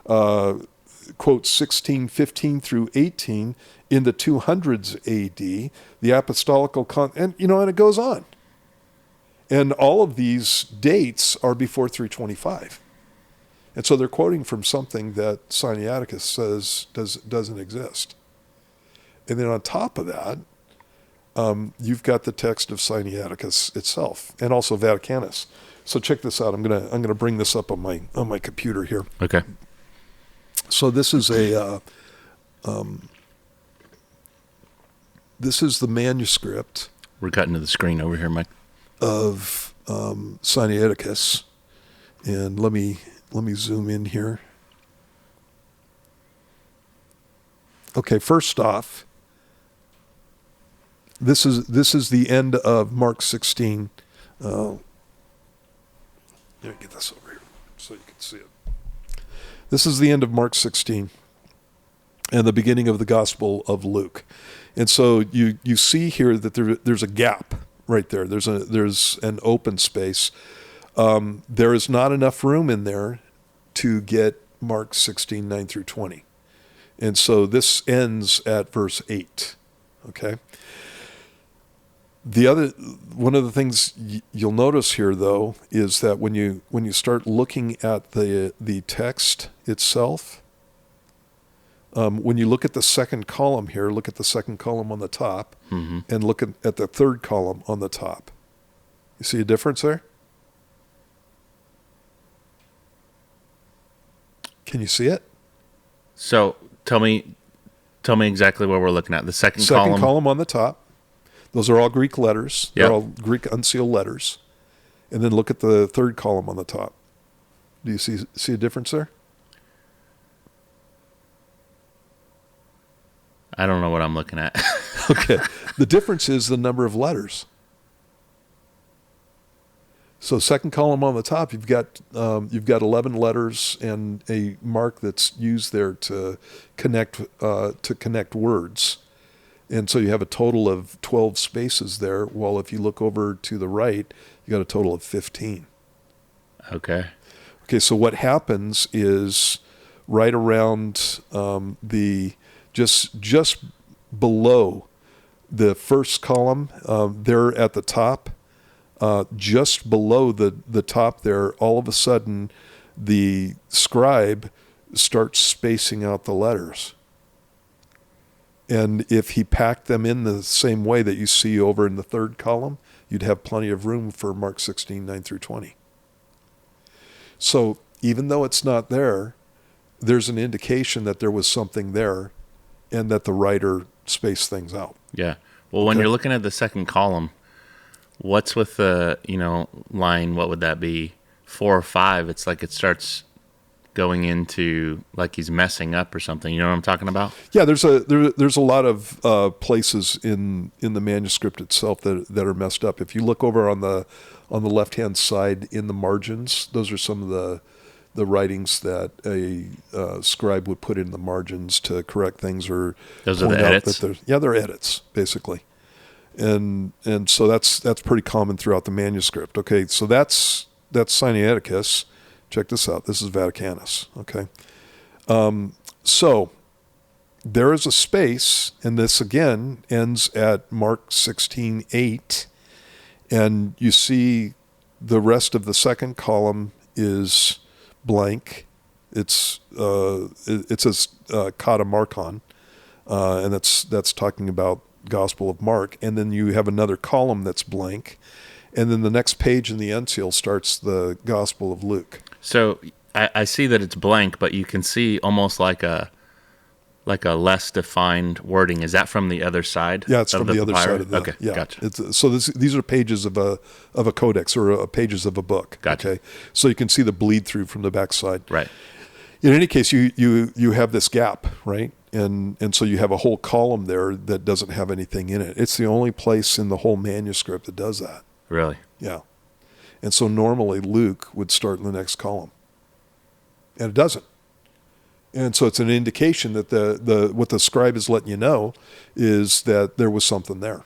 quotes 1615 through 18 in the 200s AD. The Apostolical and it goes on. And all of these dates are before 325. And so they're quoting from something that Sinaiticus says doesn't exist. And then on top of that, you've got the text of Sinaiticus itself, and also Vaticanus. So check this out. I'm gonna bring this up on my computer here. Okay. So this is this is the manuscript. We're cutting to the screen over here, Mike. Of Sinaiticus, and let me zoom in here. Okay, first off, this is the end of Mark 16. Let me get this over here so you can see it. This is the end of Mark 16 and the beginning of the Gospel of Luke, and so you see here that there's a gap. Right there. There's an open space. There is not enough room in there to get Mark 16, 9 through 20. And so this ends at verse 8. Okay? One of the things you'll notice here, though, is that when you start looking at the text itself, when you look at the second column here, look at the second column on the top, mm-hmm. and look at the third column on the top. You see a difference there? Can you see it? So tell me exactly what we're looking at. The second column on the top. Those are all Greek letters. Yep. They're all Greek unsealed letters. And then look at the third column on the top. Do you see a difference there? I don't know what I'm looking at. Okay. The difference is the number of letters. So second column on the top, you've got 11 letters and a mark that's used there to connect words. And so you have a total of 12 spaces there, while if you look over to the right, you got a total of 15. Okay. Okay, so what happens is right around just below the first column, there at the top, just below the top there, all of a sudden the scribe starts spacing out the letters. And if he packed them in the same way that you see over in the third column, you'd have plenty of room for Mark 16, 9 through 20. So even though it's not there, there's an indication that there was something there and that the writer spaced things out. Yeah. Well, when you're looking at the second column, what's with the, line, what would that be? 4 or 5? It's like it starts going into like he's messing up or something. You know what I'm talking about? Yeah, there's a lot of places in the manuscript itself that are messed up. If you look over on the left-hand side in the margins, those are some of the writings that a scribe would put in the margins to correct things or those are the edits. They're edits basically, and so that's pretty common throughout the manuscript. Okay, so that's Sinaiticus. Check this out. This is Vaticanus. Okay, so there is a space, and this again ends at Mark 16:8, and you see the rest of the second column is blank. It says Kata Markon, and that's talking about Gospel of Mark. And then you have another column that's blank, and then the next page in the unseal starts the Gospel of Luke. So I see that it's blank, but you can see almost like a like a less defined wording. Is that from the other side? Yeah, it's from the other side of the. Okay, yeah. gotcha. These are pages of a codex or pages of a book. Gotcha. Okay, so you can see the bleed through from the backside. Right. In any case, you have this gap, right? And so you have a whole column there that doesn't have anything in it. It's the only place in the whole manuscript that does that. Really? Yeah. And so normally Luke would start in the next column. And it doesn't. And so it's an indication that what the scribe is letting you know is that there was something there.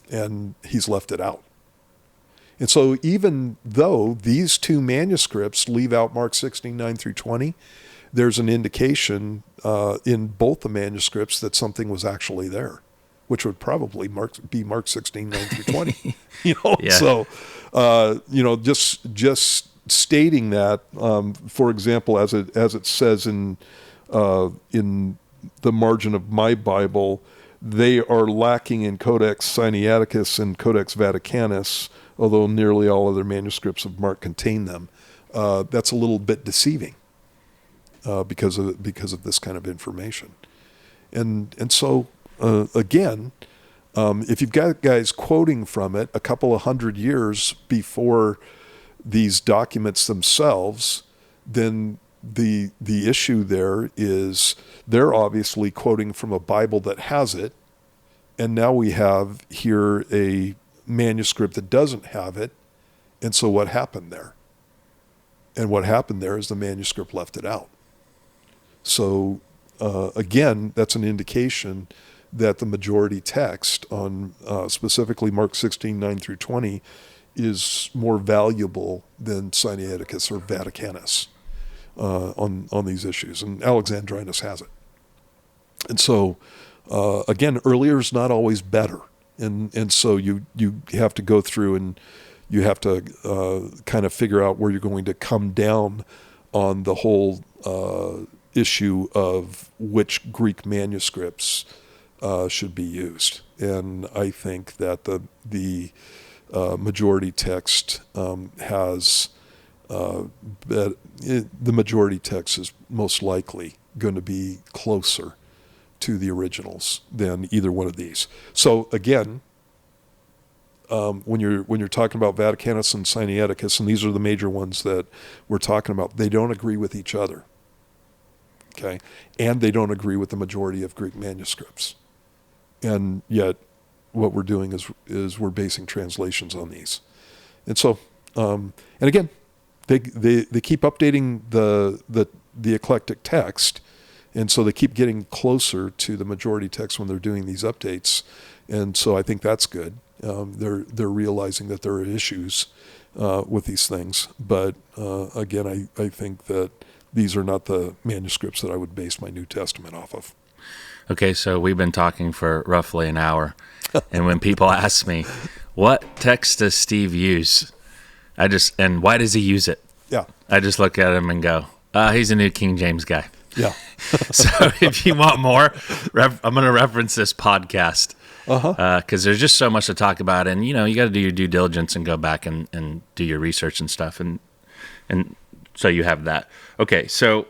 And he's left it out. And so even though these two manuscripts leave out Mark 16:9 through 20, there's an indication in both the manuscripts that something was actually there, which would probably be Mark 16:9 through 20. Yeah. So, just stating that, for example, as it says in the margin of my Bible, they are lacking in Codex Sinaiticus and Codex Vaticanus, although nearly all other manuscripts of Mark contain them. That's a little bit deceiving because of this kind of information, and so again, if you've got guys quoting from it a couple of hundred years before these documents themselves, then the issue there is they're obviously quoting from a Bible that has it, and now we have here a manuscript that doesn't have it, and so what happened there? And what happened there is the manuscript left it out. So again, that's an indication that the majority text on specifically Mark 16:9 through 20 is more valuable than Sinaiticus or Vaticanus on these issues, and Alexandrinus has it. And so again, earlier is not always better, and so you have to go through and you have to kind of figure out where you're going to come down on the whole issue of which Greek manuscripts should be used. And I think that the majority text has the majority text is most likely going to be closer to the originals than either one of these. So again, when you're talking about Vaticanus and Sinaiticus, and these are the major ones that we're talking about, they don't agree with each other. Okay, and they don't agree with the majority of Greek manuscripts, and yet what we're doing is we're basing translations on these, and so and again, they keep updating the eclectic text, and so they keep getting closer to the majority text when they're doing these updates, and so I think that's good. They're realizing that there are issues with these things, but again, I think that these are not the manuscripts that I would base my New Testament off of. Okay, so we've been talking for roughly an hour, and when people ask me, what text does Steve use? And why does he use it? Yeah. I just look at him and go, he's a New King James guy. Yeah. So if you want more, I'm going to reference this podcast because there's just so much to talk about, and you got to do your due diligence and go back and do your research and stuff, and so you have that. Okay, so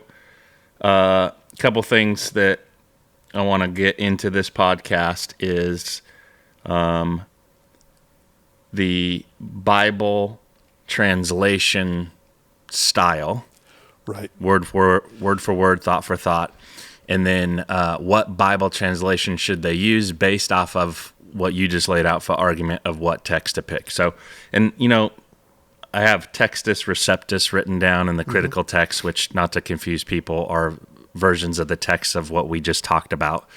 a couple things that I want to get into this podcast is the Bible translation style, Right. word for word, thought for thought, and then what Bible translation should they use based off of what you just laid out for argument of what text to pick. So, and I have Textus Receptus written down in the critical text, which, not to confuse people, are versions of the text of what we just talked about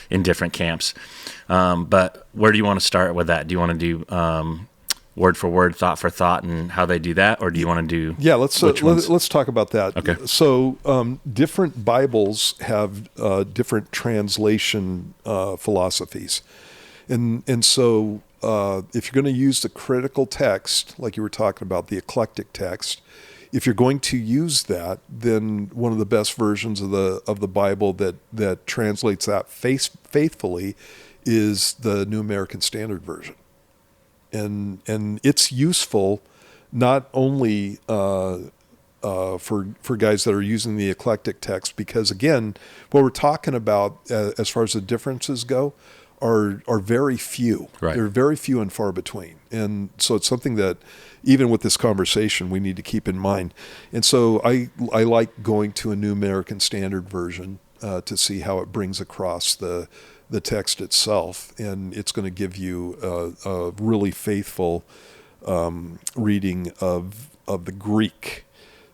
in different camps. But where do you want to start with that? Do you want to do word for word, thought for thought, and how they do that, or do you want to do? Yeah, let's talk about that. Okay. So different Bibles have different translation philosophies, and so if you're going to use the critical text, like you were talking about, the eclectic text, if you're going to use that, then one of the best versions of the Bible that translates that faithfully is the New American Standard Version. And it's useful not only for guys that are using the eclectic text, because again, what we're talking about as far as the differences go are very few. Right. They're very few and far between, and so it's something that even with this conversation we need to keep in mind. And so I like going to a New American Standard Version to see how it brings across the text itself, and it's going to give you a really faithful reading of the Greek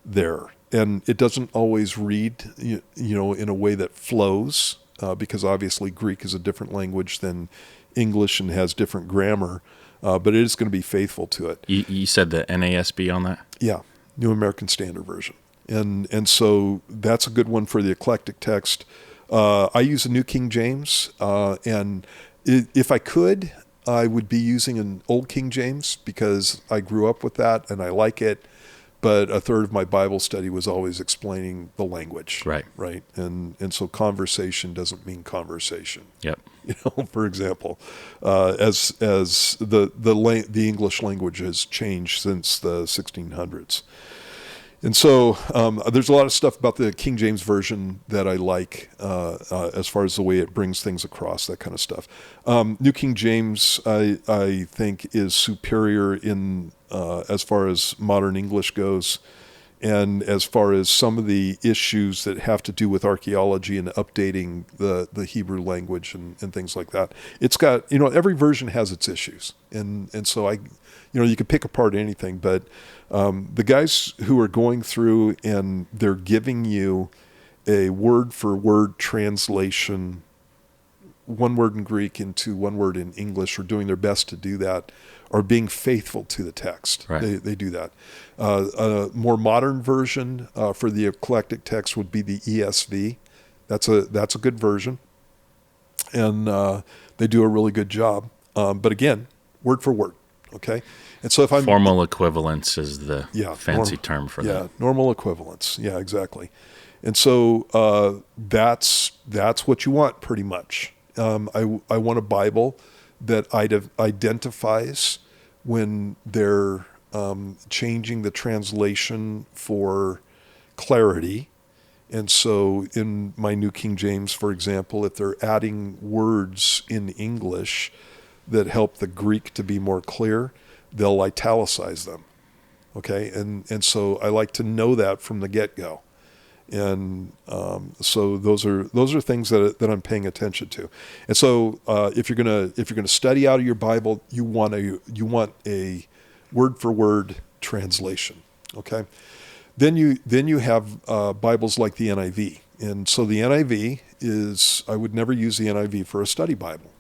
there. And it doesn't always read, in a way that flows, because obviously Greek is a different language than English and has different grammar, but it is going to be faithful to it. You said the NASB on that? Yeah, New American Standard Version. And so that's a good one for the eclectic text. I use a New King James, and if I could, I would be using an Old King James because I grew up with that and I like it. But a third of my Bible study was always explaining the language. Right. Right. And so conversation doesn't mean conversation. Yep. For example, as the English language has changed since the 1600s. And so there's a lot of stuff about the King James Version that I like as far as the way it brings things across, that kind of stuff. New King James, I think, is superior in as far as modern English goes, and as far as some of the issues that have to do with archaeology and updating the Hebrew language and things like that. It's got, every version has its issues. And so you could pick apart anything, but the guys who are going through and they're giving you a word-for-word translation, one word in Greek into one word in English, are doing their best to do that, are being faithful to the text. Right. They do that. A more modern version for the eclectic text would be the ESV. That's a good version, and they do a really good job. But again, word for word. Okay, and so if I'm formal equivalence is the fancy term for that. Yeah, normal equivalence. Yeah, exactly. And so that's what you want pretty much. I want a Bible that identifies when they're changing the translation for clarity. And so in my New King James, for example, if they're adding words in English that help the Greek to be more clear, they'll italicize them. Okay, and so I like to know that from the get-go. And so those are things that I'm paying attention to. And so if you're gonna study out of your Bible, you want a word for word translation. Okay, then you have Bibles like the NIV, and so the NIV is, I would never use the NIV for a study Bible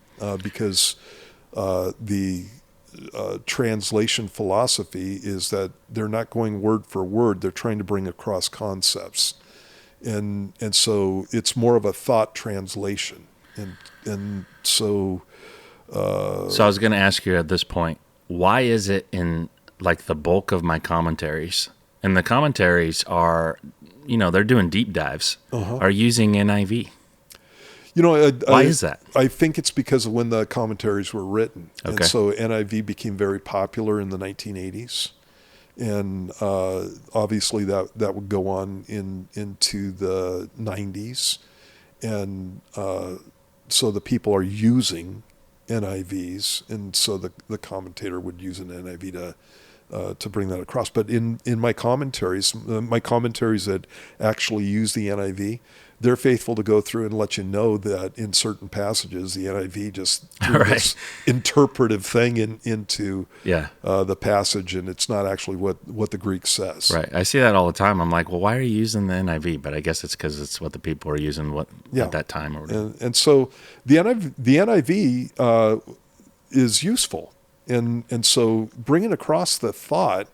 because the translation philosophy is that they're not going word for word; they're trying to bring across concepts. And so it's more of a thought translation, and so. So I was going to ask you at this point, why is it in like the bulk of my commentaries, and the commentaries are, they're doing deep dives, are using NIV? Why is that? I think it's because of when the commentaries were written, Okay. And so NIV became very popular in the 1980s. And obviously that would go on into the 90s. And so the people are using NIVs, and so the commentator would use an NIV to bring that across. But in my commentaries that actually use the NIV, they're faithful to go through and let you know that in certain passages, the NIV just threw this interpretive thing into the passage, and it's not actually what the Greek says. Right. I see that all the time. I'm like, well, why are you using the NIV? But I guess it's because it's what the people are using at that time. Or whatever. And so the NIV is useful. And so bringing across the thought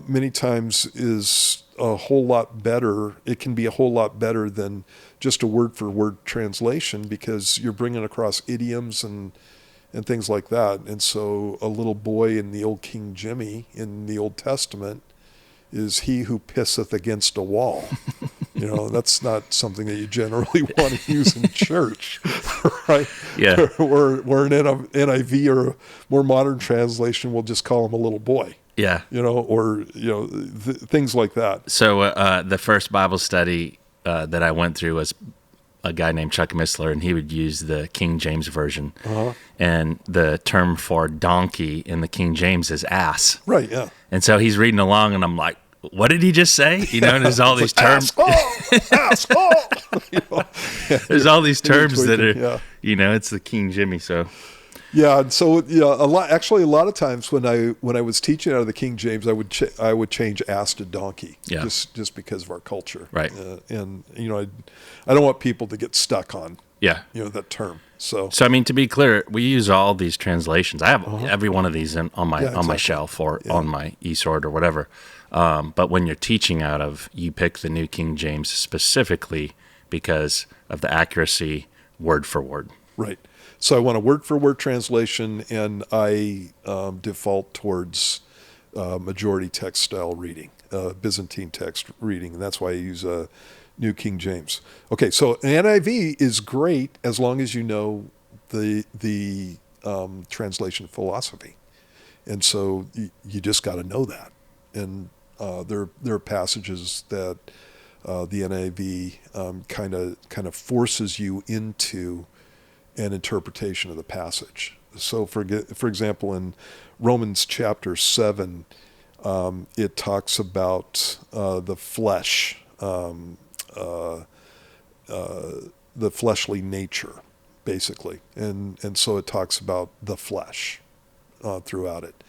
many times is a whole lot better. It can be a whole lot better than just a word-for-word translation, because you're bringing across idioms and things like that. And so a little boy in the old King Jimmy in the Old Testament is he who pisseth against a wall. That's not something that you generally want to use in church, right? Yeah. Where an NIV or a more modern translation will just call him a little boy. Yeah. or things like that. So the first Bible study that I went through was a guy named Chuck Missler, and he would use the King James Version. And the term for donkey in the King James is ass. Right, yeah. And so he's reading along, and I'm like, what did he just say? And there's all these terms. Asshole! There's all these terms that are, yeah. it's the King Jimmy. So Yeah, and so a lot of times when I was teaching out of the King James, I would change ass to donkey, just because of our culture, right? And I don't want people to get stuck on that term. So I mean, to be clear, we use all these translations. I have every one of these on my shelf or on my eSword or whatever. But when you're teaching out of, you pick the New King James specifically because of the accuracy, word for word. Right. So I want a word-for-word translation, and I default towards majority text style reading, Byzantine text reading, and that's why I use New King James. Okay, so an NIV is great as long as you know the translation philosophy, and so you just got to know that. And there are passages that the NIV kind of forces you into an interpretation of the passage. So, for example, in Romans chapter 7, it talks about the flesh, the fleshly nature, basically, and so it talks about the flesh throughout it.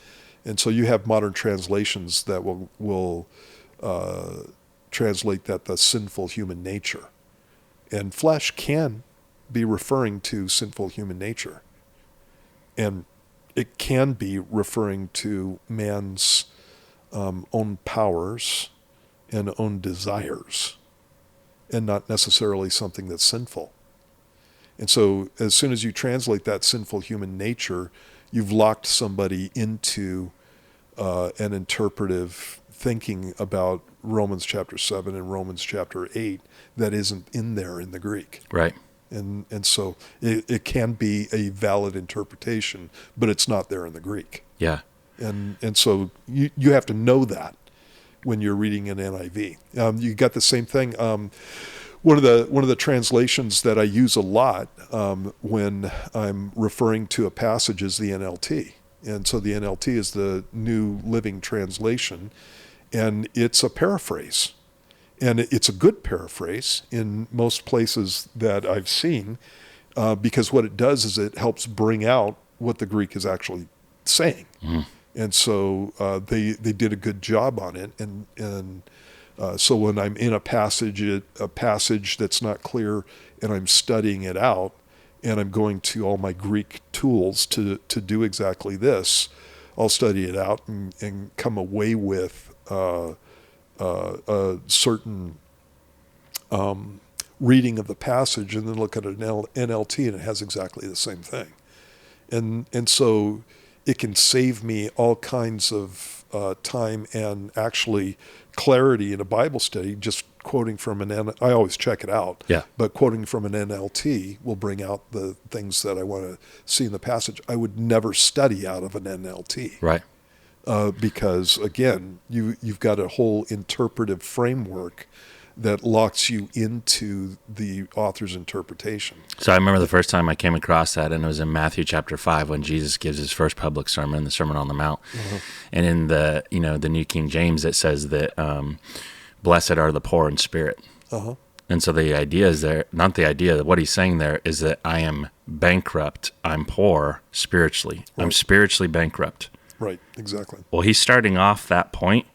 And so you have modern translations that will translate that the sinful human nature, and flesh can be referring to sinful human nature, and it can be referring to man's own powers and own desires, and not necessarily something that's sinful. And so as soon as you translate that sinful human nature, you've locked somebody into an interpretive thinking about Romans chapter 7 and Romans chapter 8 that isn't in there in the Greek. Right. And so it can be a valid interpretation, but it's not there in the Greek. Yeah. And so you have to know that when you're reading an NIV. You got the same thing. One of the translations that I use a lot when I'm referring to a passage is the NLT. And so the NLT is the New Living Translation, and it's a paraphrase. And it's a good paraphrase in most places that I've seen, because what it does is it helps bring out what the Greek is actually saying. Mm. And so they did a good job on it. And so when I'm in a passage that's not clear and I'm studying it out and I'm going to all my Greek tools to do exactly this, I'll study it out and come away with a certain reading of the passage, and then look at an NLT and it has exactly the same thing. And so it can save me all kinds of time and actually clarity in a Bible study. Just quoting from I always check it out. Yeah. But quoting from an NLT will bring out the things that I want to see in the passage. I would never study out of an NLT. Right. Because again, you've got a whole interpretive framework that locks you into the author's interpretation. So I remember the first time I came across that, and it was in Matthew chapter 5 when Jesus gives his first public sermon, the Sermon on the Mount. Mm-hmm. And in the the New King James, it says that blessed are the poor in spirit. Uh-huh. And so the idea is what he's saying there is that I am bankrupt, I'm poor spiritually. Right. I'm spiritually bankrupt. Right, exactly. Well, he's starting off that point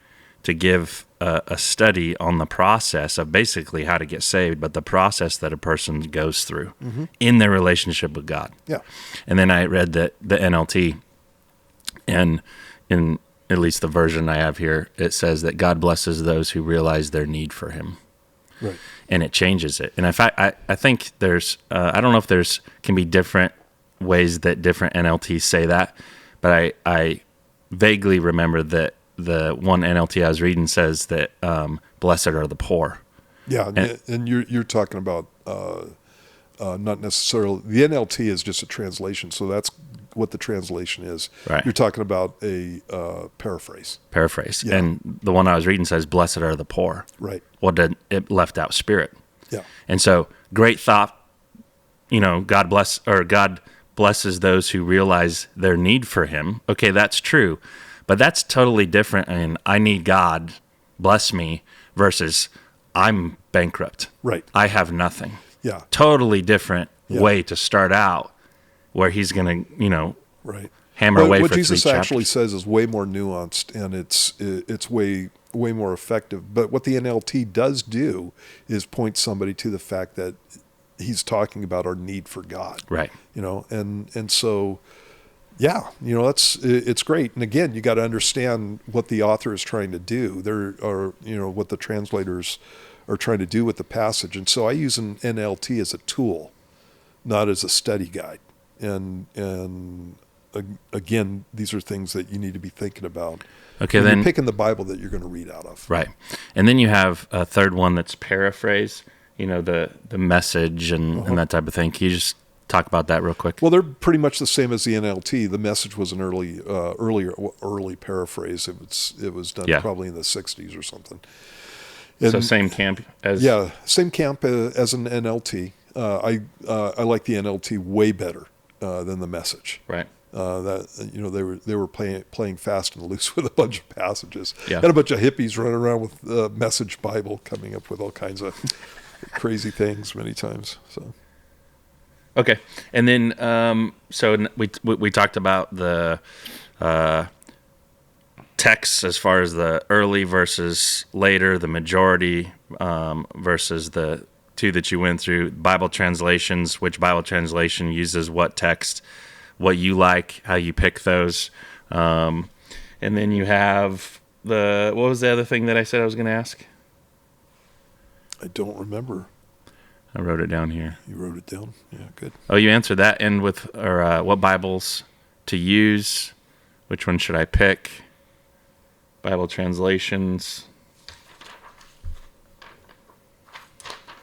to give a study on the process of basically how to get saved, but the process that a person goes through in their relationship with God. Yeah. And then I read the NLT, and in at least the version I have here, it says that God blesses those who realize their need for him. Right. And it changes it. And in fact, I think there's, I don't know if can be different ways that different NLTs say that, but I vaguely remember that the one NLT I was reading says that blessed are the poor. Yeah, and you're talking about not necessarily, the NLT is just a translation, so that's what the translation is. Right. You're talking about a paraphrase. Paraphrase. Yeah. And the one I was reading says, "Blessed are the poor." Right. Well, it left out spirit. Yeah. And so, great thought. God blesses those who realize their need for Him. Okay, that's true, but that's totally different. I mean, I need God, bless me, versus I'm bankrupt. Right. I have nothing. Yeah. Totally different Yeah. way to start out, where He's going to, Right. hammer away what for Jesus 3 actually chapters. says is way more nuanced, and it's way more effective. But what the NLT does do is point somebody to the fact that he's talking about our need for God. Right. And so, yeah, it's great. And again, you got to understand what the author is trying to do. There are, what the translators are trying to do with the passage. And so I use an NLT as a tool, not as a study guide. And again, these are things that you need to be thinking about. Okay, when then you're picking the Bible that you're going to read out of. Right. And then you have a third one that's paraphrase, the message and that type of thing. Can you just talk about that real quick? Well, they're pretty much the same as the NLT. The Message was an early paraphrase. It was done probably in the 60s or something. So same camp as same camp as an NLT. I like the NLT way better than the Message. Right. They were playing fast and loose with a bunch of passages. Yeah. Had a bunch of hippies running around with the Message Bible, coming up with all kinds of crazy things many times. So. Okay, and then so we talked about the texts as far as the early versus later, the majority versus the two that you went through, Bible translations, which Bible translation uses what text, what you like, how you pick those, and then you have what was the other thing that I said I was going to ask? I don't remember. I wrote it down here. You wrote it down? Yeah, good. Oh, you answered that. And what Bibles to use? Which one should I pick? Bible translations.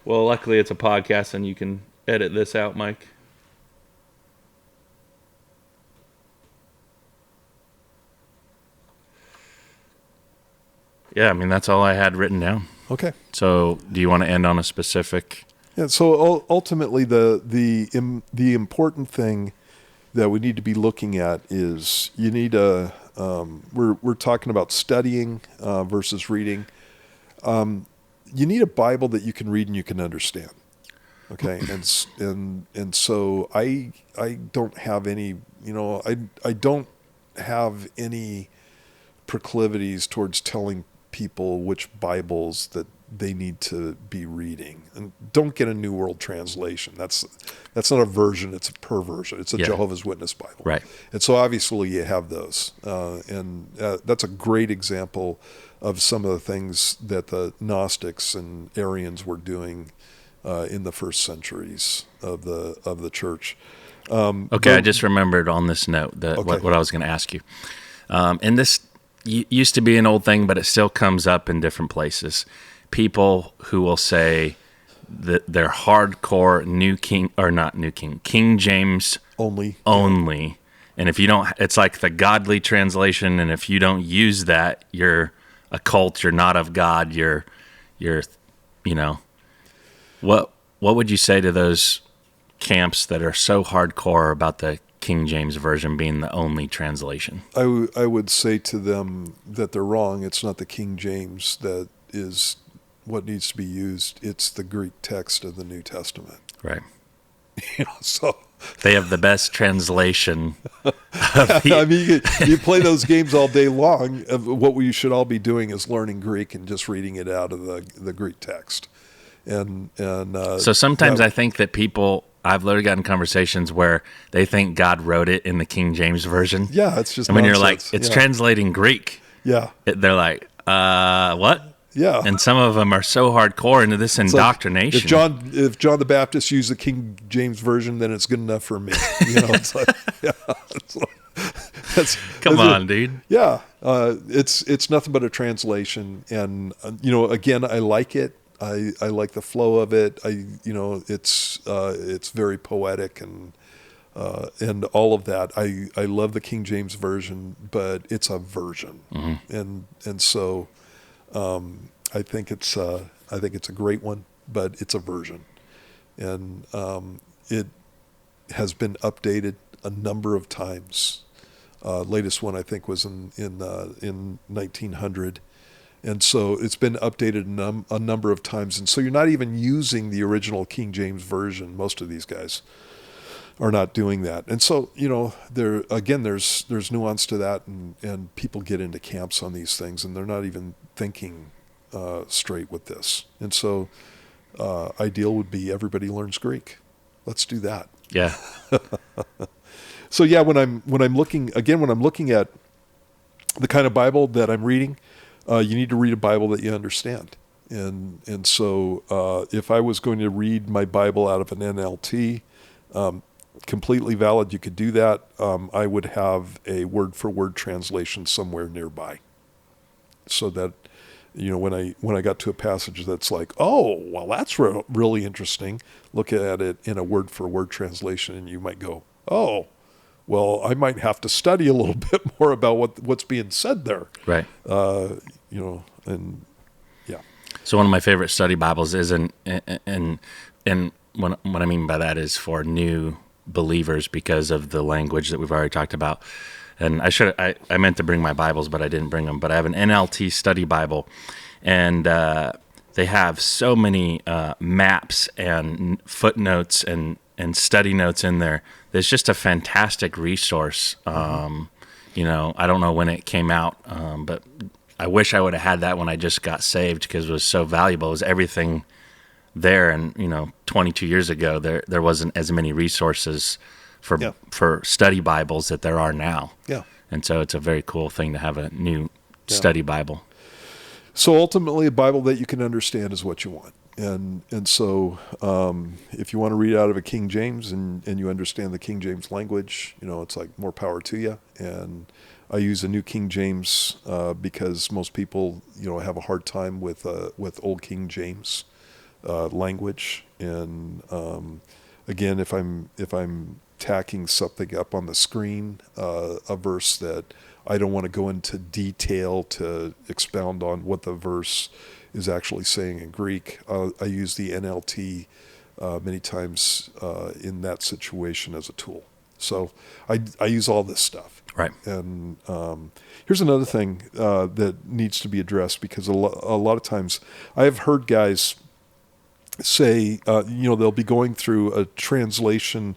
Well, luckily it's a podcast and you can edit this out, Mike. Yeah, I mean, that's all I had written down. Okay. So do you want to end on a specific... Yeah, so ultimately, the important thing that we need to be looking at is you need we're talking about studying versus reading. You need a Bible that you can read and you can understand. Okay, and so I don't have any I don't have any proclivities towards telling people which Bibles that they need to be reading. And don't get a New World Translation. That's not a version, it's a perversion. It's a Jehovah's Witness Bible. Right. And so obviously you have those. And that's a great example of some of the things that the Gnostics and Arians were doing in the first centuries of the church. I just remembered on this note what I was going to ask you. And this used to be an old thing, but it still comes up in different places. People who will say that they're hardcore King James only. And if you don't, it's like the godly translation. And if you don't use that, you're a cult. You're not of God. You're what would you say to those camps that are so hardcore about the King James Version being the only translation? I would say to them that they're wrong. It's not the King James that is what needs to be used. It's the Greek text of the New Testament. Right. So they have the best translation. I mean, you play those games all day long. What we should all be doing is learning Greek and just reading it out of the Greek text. And so sometimes I think that I've literally gotten conversations where they think God wrote it in the King James Version. Yeah, it's just. And when nonsense. you're like, it's translating Greek. Yeah. They're like, what? Yeah. And some of them are so hardcore into this indoctrination. If John the Baptist used the King James Version, then it's good enough for me. It's like, come on, dude. Yeah. It's nothing but a translation. And, again, I like it. I like the flow of it. It's very poetic and and all of that. I love the King James version, but it's a version, and so I think it's a great one, but it's a version, and it has been updated a number of times. Latest one I think was in 1900. And so it's been updated a number of times. And so you're not even using the original King James version. Most of these guys are not doing that. And so, there's nuance to that, and people get into camps on these things, and they're not even thinking straight with this. And so ideal would be everybody learns Greek. Let's do that. Yeah. So yeah, when I'm looking at the kind of Bible that I'm reading, you need to read a Bible that you understand. And so if I was going to read my Bible out of an NLT, completely valid, you could do that. I would have a word-for-word translation somewhere nearby, so that when I got to a passage that's like, oh, well, that's really interesting, look at it in a word-for-word translation, and you might go, oh, well, I might have to study a little bit more about what's being said there. Right. And yeah. So one of my favorite study Bibles is, and what I mean by that is for new believers, because of the language that we've already talked about. And I meant to bring my Bibles, but I didn't bring them. But I have an NLT study Bible, and they have so many maps and footnotes and study notes in there. It's just a fantastic resource. I don't know when it came out, but I wish I would have had that when I just got saved, because it was so valuable. It was everything there. And 22 years ago, there wasn't as many resources for study Bibles that there are now. Yeah. And so it's a very cool thing to have a new study Bible. So ultimately, a Bible that you can understand is what you want. And so if you want to read out of a King James and you understand the King James language, it's like more power to you. And I use a New King James because most people, have a hard time with Old King James language. And again, if I'm tacking something up on the screen, a verse that I don't want to go into detail to expound on what the verse is actually saying in Greek, I use the NLT many times in that situation as a tool. So I use all this stuff. Right. And here's another thing that needs to be addressed, because a lot of times I have heard guys say, they'll be going through a translation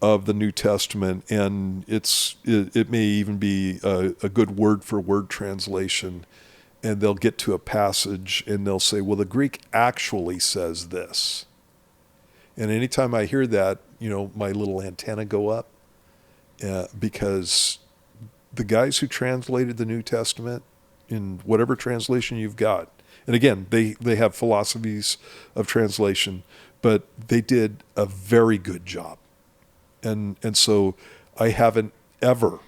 of the New Testament, and it may even be a good word-for-word translation, and they'll get to a passage and they'll say, well, the Greek actually says this. And anytime I hear that, my little antenna go up, because the guys who translated the New Testament in whatever translation you've got, and again, they have philosophies of translation, but they did a very good job. And so I haven't ever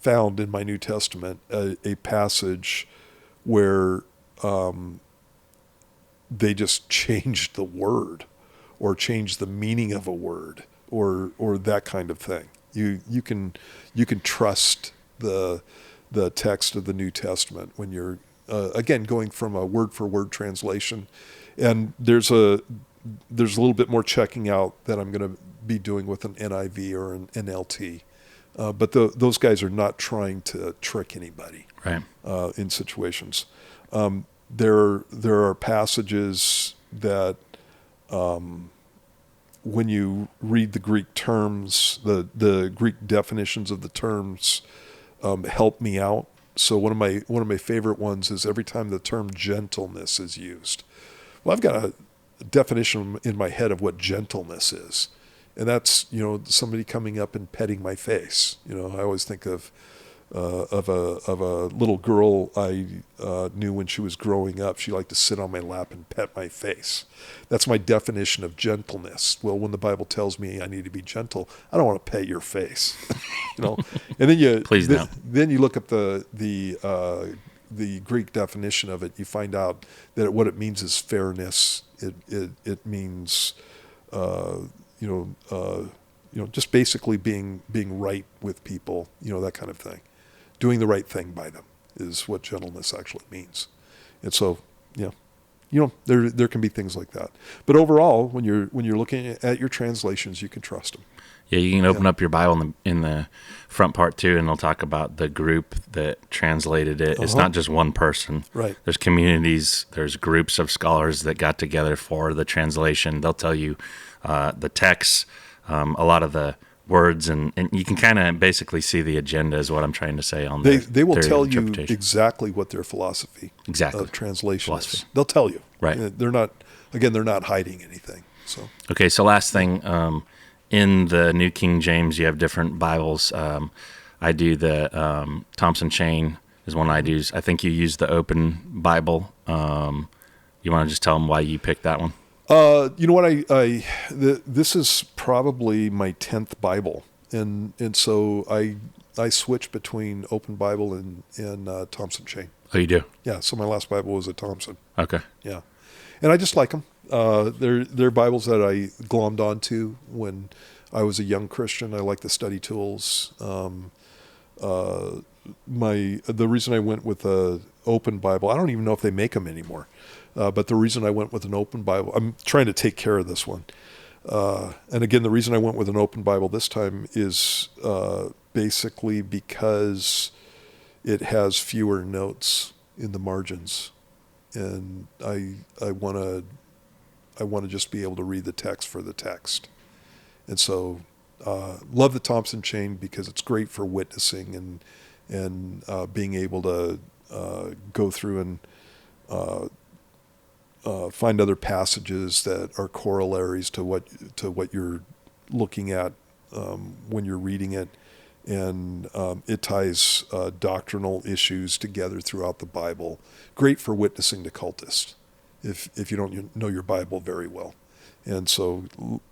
found in my New Testament a passage where they just changed the word or changed the meaning of a word or that kind of thing. You can trust the text of the New Testament when you're again going from a word for word translation, and there's a little bit more checking out that I'm going to be doing with an NIV or an NLT. But those guys are not trying to trick anybody, right? In situations. There are passages that when you read the Greek terms, the Greek definitions of the terms help me out. So one of my favorite ones is every time the term gentleness is used. Well, I've got a definition in my head of what gentleness is. And that's, somebody coming up and petting my face. I always think of a little girl I knew when she was growing up. She liked to sit on my lap and pet my face. That's my definition of gentleness. Well, when the Bible tells me I need to be gentle, I don't want to pet your face. And then Please no. Then you look up the Greek definition of it. You find out that what it means is fairness. It means just basically being right with people, that kind of thing. Doing the right thing by them is what gentleness actually means. And so, there can be things like that. But overall, when you're looking at your translations, you can trust them. Yeah, you can open up your Bible in the front part too, and they'll talk about the group that translated it. It's not just one person. Right. There's communities, there's groups of scholars that got together for the translation. They'll tell you the text, a lot of the words, and you can kind of basically see the agenda is what I'm trying to say on they will tell you interpretation. Exactly what their philosophy Exactly. of translation is. Philosophy. They'll tell you. Right. They're not hiding anything. So Okay, so last thing, in the New King James, you have different Bibles. I do the Thompson Chain is one I use. I think you use the Open Bible. You want to just tell them why you picked that one? You know what? This is probably my 10th Bible, and so I switch between Open Bible and Thompson Chain. Oh, you do? Yeah. So my last Bible was a Thompson. Okay. Yeah, and I just like them. They're Bibles that I glommed onto when I was a young Christian. I like the study tools. The reason I went with a Open Bible, I don't even know if they make them anymore. But the reason I went with an Open Bible, I'm trying to take care of this one. And again, the reason I went with an Open Bible this time is basically because it has fewer notes in the margins, and I want to just be able to read the text for the text. And so love the Thompson Chain because it's great for witnessing and being able to go through and find other passages that are corollaries to what you're looking at when you're reading it, and it ties doctrinal issues together throughout the Bible. Great for witnessing to cultists if you don't know your Bible very well. And so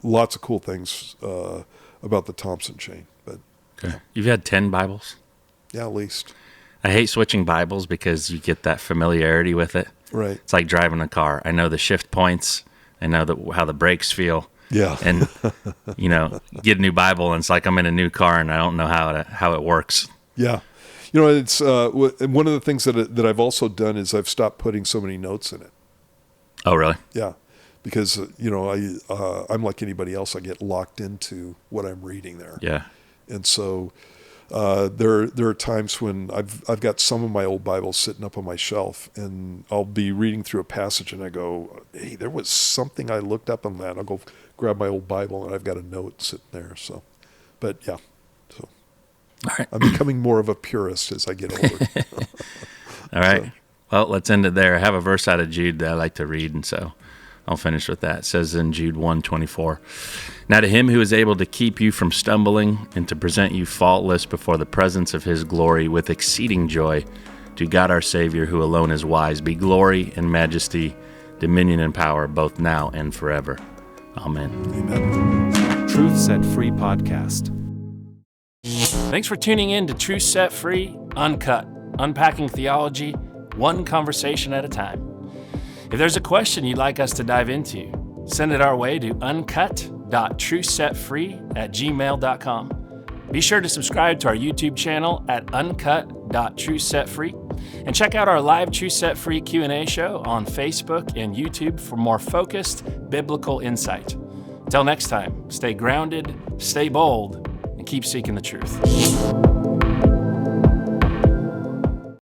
lots of cool things about the Thompson Chain. But Okay. You've had 10 Bibles? yeah, at least. I hate switching Bibles because you get that familiarity with it. Right. It's like driving a car. I know the shift points. I know how the brakes feel. Yeah. And, get a new Bible, and it's like I'm in a new car, and I don't know how it works. Yeah. It's one of the things that I've also done is I've stopped putting so many notes in it. Oh, really? Yeah. Because, I'm like anybody else. I get locked into what I'm reading there. Yeah. And so there are times when I've got some of my old Bibles sitting up on my shelf, and I'll be reading through a passage, and I go, hey, there was something I looked up on that. I'll go grab my old Bible, and I've got a note sitting there. So, but yeah. So All right. I'm becoming more of a purist as I get older. All right. So- Well, let's end it there. I have a verse out of Jude that I like to read, and so I'll finish with that. It says in Jude 1:24, "Now to him who is able to keep you from stumbling and to present you faultless before the presence of his glory with exceeding joy, to God our Savior, who alone is wise, be glory and majesty, dominion and power, both now and forever. Amen." Amen. Truth Set Free Podcast. Thanks for tuning in to Truth Set Free, Uncut, unpacking theology, one conversation at a time. If there's a question you'd like us to dive into, send it our way to uncut.truthsetfree@gmail.com. Be sure to subscribe to our YouTube channel at uncut.truthsetfree, and check out our live Truth Set Free Q&A show on Facebook and YouTube for more focused biblical insight. Until next time, stay grounded, stay bold, and keep seeking the truth.